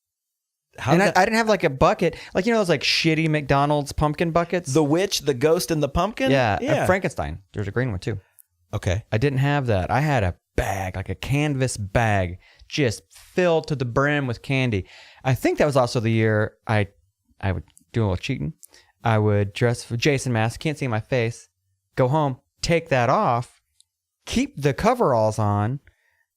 A: How
B: And
A: did that-
B: I didn't have like a bucket. Like, those like shitty McDonald's pumpkin buckets?
A: the witch, the ghost, and the pumpkin?
B: Yeah. At Frankenstein. There's a green one too.
A: Okay.
B: I didn't have that. I had a bag, like a canvas bag, just filled to the brim with candy. I think that was also the year I would do a little cheating. I would dress for Jason mask, can't see my face, go home, take that off, keep the coveralls on,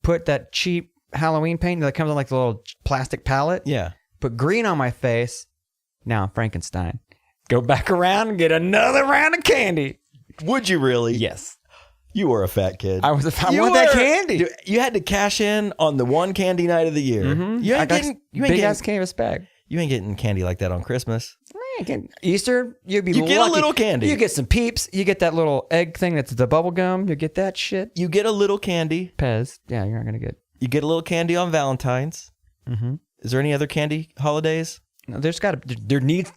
B: put that cheap Halloween paint that comes on like the little plastic palette,
A: Yeah.
B: put green on my face. Now I'm Frankenstein. Go back around and get another round of candy.
A: Would you really?
B: Yes.
A: You were a fat kid.
B: I want that candy.
A: Dude, you had to cash in on the one candy night of the year. You
B: I
A: ain't
B: got
A: getting,
B: big ass canvas bag.
A: you ain't getting candy like that on Christmas.
B: Easter, you'd be
A: You
B: lucky.
A: get a little candy.
B: You get some Peeps. You get that little egg thing that's the bubble gum. You get that shit.
A: You get a little candy.
B: Pez. Yeah, you're not gonna get.
A: You get a little candy on Valentine's.
B: Mm-hmm.
A: Is there any other candy holidays?
B: No, there's got to. There needs.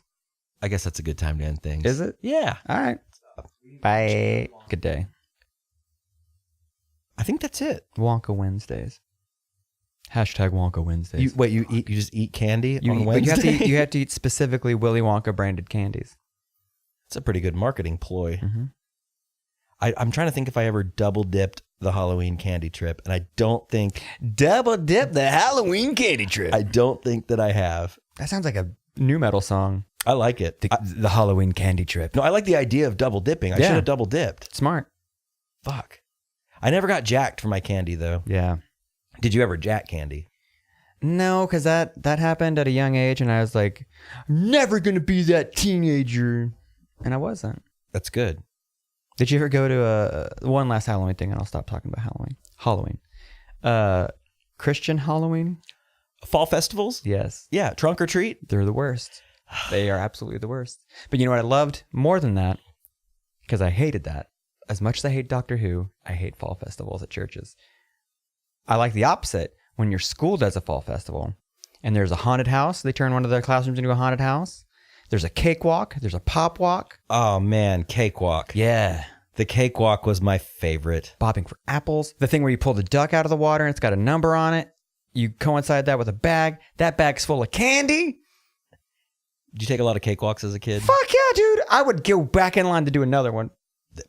A: I guess that's a good time to end things.
B: Is it?
A: Yeah.
B: All right. Bye. Good day.
A: I think that's it.
B: Wonka Wednesdays. Hashtag Wonka Wednesdays.
A: You just eat candy on
B: But
A: Wednesday?
B: you have to eat specifically Willy Wonka branded candies.
A: It's a pretty good marketing ploy.
B: Mm-hmm.
A: I'm trying to think if I ever double dipped the Halloween candy trip, and I don't think
B: Double dip the Halloween candy trip.
A: I don't think that I have.
B: That sounds like a new metal song.
A: I like it.
B: The Halloween candy trip.
A: No, I like the idea of double dipping. I
B: Yeah.
A: should have double dipped.
B: Smart.
A: Fuck. I never got jacked for my candy though.
B: Yeah.
A: Did you ever jack candy?
B: No, because that happened at a young age, and I was like, I'm never gonna be that teenager, and I wasn't.
A: That's good.
B: Did you ever go to one last Halloween thing, and I'll stop talking about Halloween. Christian Halloween?
A: Fall festivals?
B: Yes,
A: Yeah. Trunk or treat?
B: they're the worst. They are absolutely the worst. But you know what I loved more than that? Because I hated that. As much as I hate Doctor Who, I hate fall festivals at churches. I like the opposite. When your school does a fall festival and there's a haunted house, they turn one of their classrooms into a haunted house. There's a cakewalk. There's a pop walk.
A: Oh man, cakewalk.
B: Yeah.
A: The cakewalk was my favorite.
B: Bobbing for apples. The thing where you pull the duck out of the water and it's got a number on it. You coincide that with a bag. That bag's full of candy.
A: Did you take a lot of cakewalks as a kid?
B: Fuck yeah, dude. I would go back in line to do another one.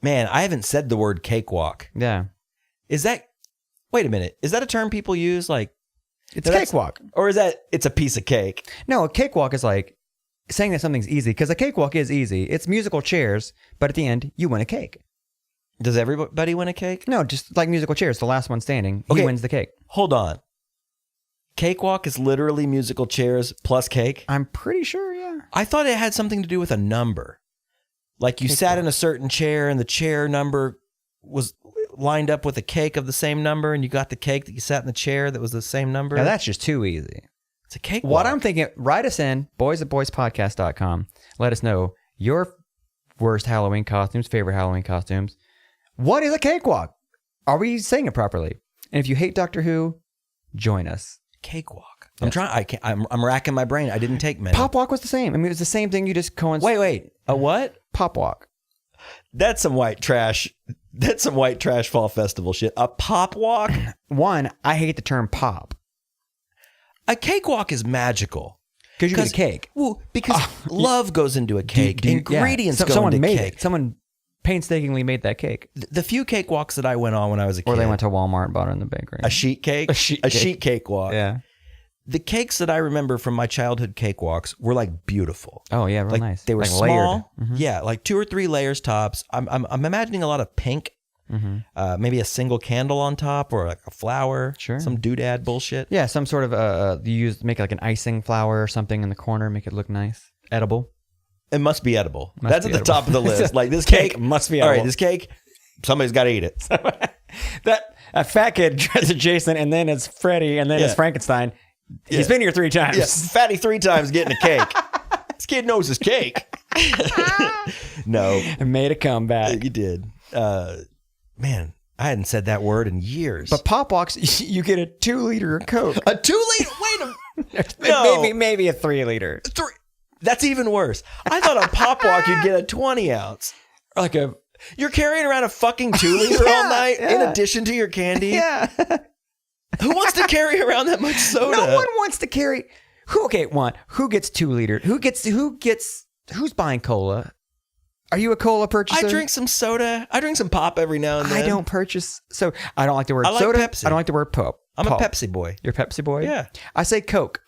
A: Man, I haven't said the word cakewalk.
B: Yeah.
A: Is that, wait a minute, is that a term people use? Like,
B: It's
A: No, that's-
B: cakewalk.
A: or is that, it's a piece of cake?
B: No, a cakewalk is like saying that something's easy, because a cakewalk is easy. It's musical chairs, but at the end, you win a cake.
A: Does everybody win a cake?
B: No, just like musical chairs. The last one standing,
A: Okay.
B: he wins the cake.
A: Hold on. Cakewalk is literally musical chairs plus cake?
B: I'm pretty sure, yeah.
A: I thought it had something to do with a number. Like you sat in a certain chair and the chair number was lined up with a cake of the same number, and you got the cake that you sat in the chair that was the same number.
B: Now that's just too easy.
A: It's a cakewalk.
B: What I'm thinking, write us in, boys@boyspodcast.com. Let us know your worst Halloween costumes, favorite Halloween costumes. What is a cakewalk? Are we saying it properly? And if you hate Doctor Who, join us.
A: Cakewalk. I'm trying. I'm racking my brain. I didn't take many.
B: Pop walk was the same. I mean, it was the same thing. You just coincided.
A: Wait. A what?
B: Pop walk.
A: That's some white trash. That's some white trash fall festival shit. A pop walk?
B: One, I hate the term pop.
A: A cakewalk is magical.
B: Because you get a cake.
A: Well, because love goes into a cake. Ingredients go
B: someone
A: into
B: made
A: cake.
B: It. Someone painstakingly made that cake.
A: The few cakewalks that I went on when I was a kid.
B: Or they went to Walmart and bought it in the bakery.
A: A sheet cake?
B: A sheet
A: cakewalk.
B: Yeah.
A: The cakes that I remember from my childhood cakewalks were like beautiful.
B: Oh yeah, real
A: Like
B: nice.
A: they were
B: like
A: small.
B: layered.
A: Yeah, like 2 or 3 layers tops. I'm imagining a lot of pink. Maybe a single candle on top or like a flower.
B: Sure.
A: Some doodad bullshit.
B: Yeah, some sort of make like an icing flower or something in the corner, make it look nice, edible.
A: It must be edible.
B: Must
A: That's
B: be
A: at the
B: edible.
A: top of the list. Like this cake
B: must be
A: All
B: edible.
A: right, this cake, somebody's got to eat it.
B: That fat kid dressed as Jason, and then as Freddy, and then as Frankenstein. He's been here 3 times.
A: Yes, fatty 3 times getting a cake. This kid knows his cake. No,
B: And made a comeback.
A: you did. Man, I hadn't said that word in years.
B: But Pop Walks, you get a 2-liter of Coke.
A: a 2 liter? Wait a minute. No.
B: Maybe a 3-liter.
A: 3. That's even worse. I thought a pop walk you'd get a 20 ounce.
B: Like a...
A: You're carrying around a fucking 2 liter all night in
B: yeah.
A: addition to your candy.
B: Yeah.
A: Who wants to carry around that much soda?
B: No one wants to carry... Who gets 2 liters? Who's buying cola? Are you a cola purchaser?
A: I drink some soda. I drink some pop every now and then.
B: I don't purchase... So, I don't like the word
A: I like
B: soda.
A: Pepsi.
B: I don't like the word pop.
A: I'm a Pepsi boy.
B: You're a Pepsi boy?
A: Yeah.
B: I say Coke.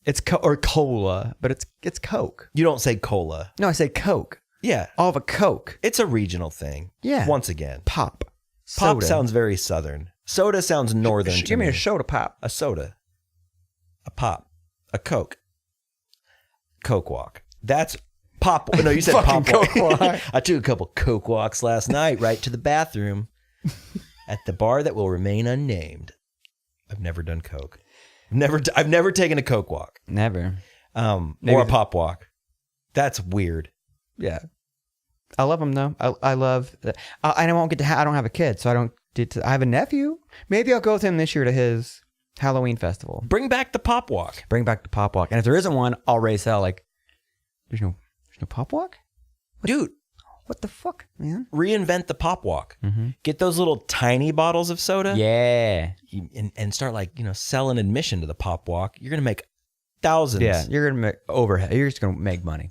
B: It's or cola, but it's Coke.
A: You don't say cola.
B: No, I say Coke.
A: Yeah.
B: I'll have a Coke.
A: It's a regional thing.
B: Yeah.
A: Once again.
B: Pop.
A: Pop
B: Soda.
A: sounds very southern. Soda sounds northern to
B: Give me
A: me.
B: a soda pop.
A: A soda. A pop. A Coke. Coke walk. That's pop. No, you said
B: Fucking
A: pop walk.
B: Coke walk.
A: I took a couple Coke walks last night right to the bathroom at the bar that will remain unnamed. I've never done Coke. I've never taken a Coke walk.
B: Never.
A: Or a pop walk. That's weird.
B: Yeah. I love them though. I love. I won't get to. I don't have a kid, so I don't get to. I have a nephew. Maybe I'll go with him this year to his Halloween festival.
A: Bring back the pop walk.
B: Bring back the pop walk, and if there isn't one, I'll raise hell. Like, there's no pop walk,
A: Dude,
B: what the fuck, man?
A: reinvent the pop walk. Get those little tiny bottles of soda.
B: Yeah,
A: And start selling admission to the pop walk. You're going to make thousands.
B: yeah. You're gonna make overhead. You're just gonna make money.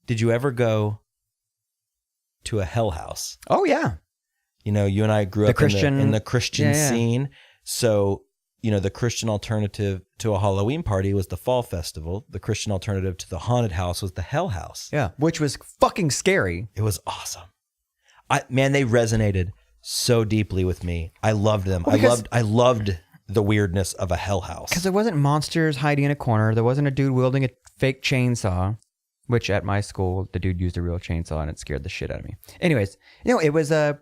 A: Did you ever go to a hell house?
B: Oh yeah.
A: You and I grew
B: The
A: up
B: Christian-
A: in the Christian
B: yeah.
A: scene. So, the Christian alternative to a Halloween party was the fall festival. The Christian alternative to the haunted house was the hell house.
B: Yeah, which was fucking scary.
A: It was awesome. They resonated so deeply with me. I loved them.
B: Well,
A: I loved the weirdness of a hell house.
B: Because there wasn't monsters hiding in a corner. There wasn't a dude wielding a fake chainsaw, which at my school, the dude used a real chainsaw and it scared the shit out of me. Anyways, it was a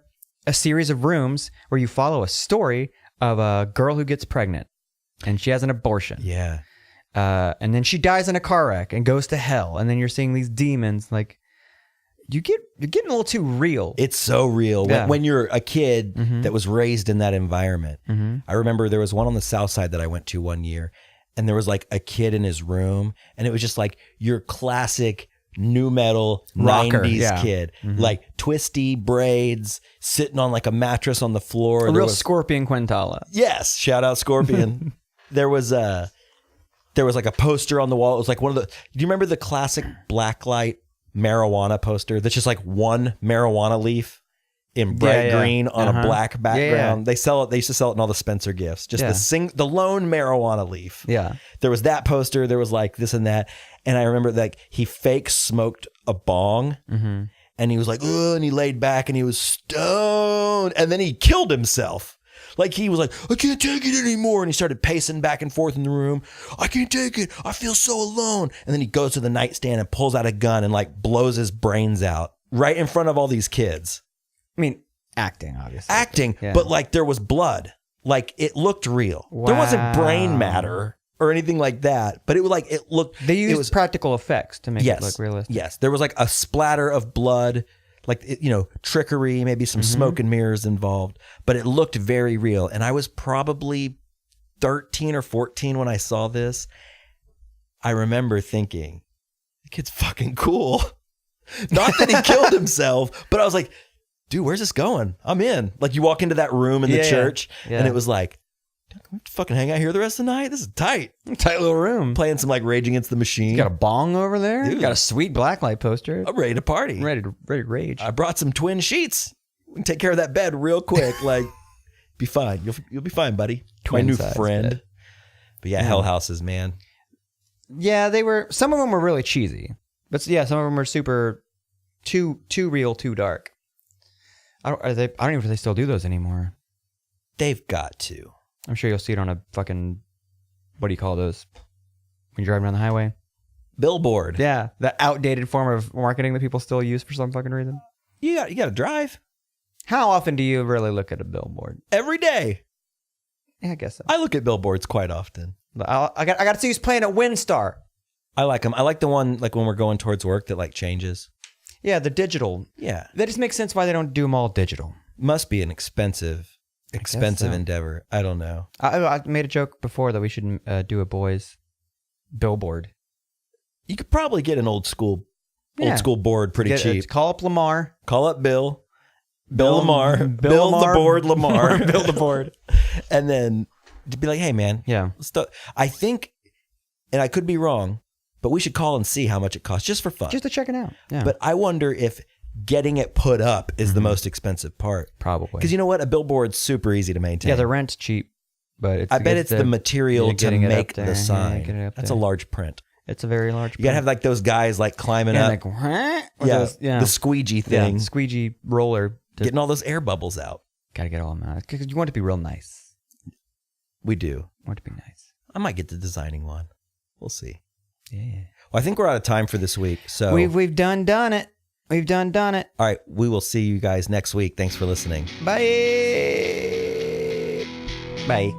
B: series of rooms where you follow a story of a girl who gets pregnant and she has an abortion.
A: Yeah.
B: And then she dies in a car wreck and goes to hell. And then you're seeing these demons. Like, you're getting a little too real.
A: It's so real.
B: Yeah.
A: When you're a kid that was raised in that environment. I remember there was one on the south side that I went to one year, and there was like a kid in his room, and it was just like your classic new metal
B: Rocker,
A: 90s
B: yeah.
A: kid. Like twisty braids, sitting on like a mattress on the floor.
B: a
A: There
B: real
A: was-
B: Scorpion Quintala.
A: Yes, shout out Scorpion. There was like a poster on the wall. It was like one of the. Do you remember the classic blacklight marijuana poster? That's just like one marijuana leaf in bright
B: Yeah.
A: green on a black background.
B: Yeah.
A: They sell it. They used to sell it in all the Spencer gifts. Just the lone marijuana leaf.
B: Yeah.
A: There was that poster. There was like this and that. And I remember like he fake smoked a bong. And he was like, ugh, and he laid back and he was stoned. And then he killed himself. Like he was like, I can't take it anymore. And he started pacing back and forth in the room. I can't take it. I feel so alone. And then he goes to the nightstand and pulls out a gun and like blows his brains out right in front of all these kids.
B: I mean, acting, obviously.
A: Acting,
B: Yeah.
A: but like there was blood. Like it looked real. There wasn't brain matter or anything like that. But it was like, it looked.
B: They
A: it
B: used
A: was,
B: practical effects to make it look realistic.
A: Yes. There was like a splatter of blood. like, trickery, maybe some smoke and mirrors involved, but it looked very real. And I was probably 13 or 14 when I saw this. I remember thinking, the kid's fucking cool. Not that he killed himself, but I was like, dude, where's this going? I'm in. Like, you walk into that room in the church, and it was like, can we fucking hang out here the rest of the night? This is tight.
B: Tight little room.
A: Playing some like Rage Against the Machine.
B: Got a bong over there.
A: Dude.
B: Got a sweet blacklight poster.
A: I'm ready to party.
B: I'm ready to rage.
A: I brought some twin sheets. We can take care of that bed real quick. Like, be fine. You'll be fine, buddy. My new
B: Twin-size
A: friend.
B: bed.
A: But yeah, Hell Houses, man.
B: Yeah, some of them were really cheesy. But yeah, some of them were super too real, too dark. I don't even know if they still do those anymore.
A: They've got to.
B: I'm sure you'll see it on a fucking, what do you call those? When you're driving down the highway?
A: Billboard.
B: Yeah, that outdated form of marketing that people still use for some fucking reason.
A: You got to drive.
B: How often do you really look at a billboard?
A: Every day.
B: Yeah, I guess so.
A: I look at billboards quite often.
B: I got to see who's playing at WinStar.
A: I like them. I like the one like when we're going towards work that like changes.
B: Yeah, the digital.
A: Yeah.
B: That just makes sense why they don't do them all digital.
A: Must be an expensive
B: so.
A: endeavor. I don't know.
B: I made a joke before that we should do a boys billboard.
A: You could probably get an old school board pretty cheap.
B: Call up Lamar.
A: Call up Bill Lamar. Bill the board Lamar.
B: Build the board.
A: And then to be like, hey man.
B: Yeah.
A: I think, and I could be wrong, but we should call and see how much it costs just for fun.
B: Just to check it out. Yeah.
A: But I wonder if getting it put up is the most expensive part.
B: Probably.
A: Because you know what? A billboard's super easy to maintain.
B: Yeah, the rent's cheap, but
A: I bet it's the material to make the sign.
B: Yeah,
A: That's a large print.
B: It's a very large print.
A: You gotta have like those guys like climbing up.
B: Like,
A: The squeegee thing.
B: The squeegee roller.
A: Getting all those air bubbles out.
B: Gotta get all them out. Because you want it to be real nice.
A: We do.
B: You want it to be nice.
A: I might get to designing one. We'll see.
B: Yeah.
A: Well, I think we're out of time for this week. So
B: we've done it. We've done it.
A: All right. We will see you guys next week. Thanks for listening.
B: Bye. Bye.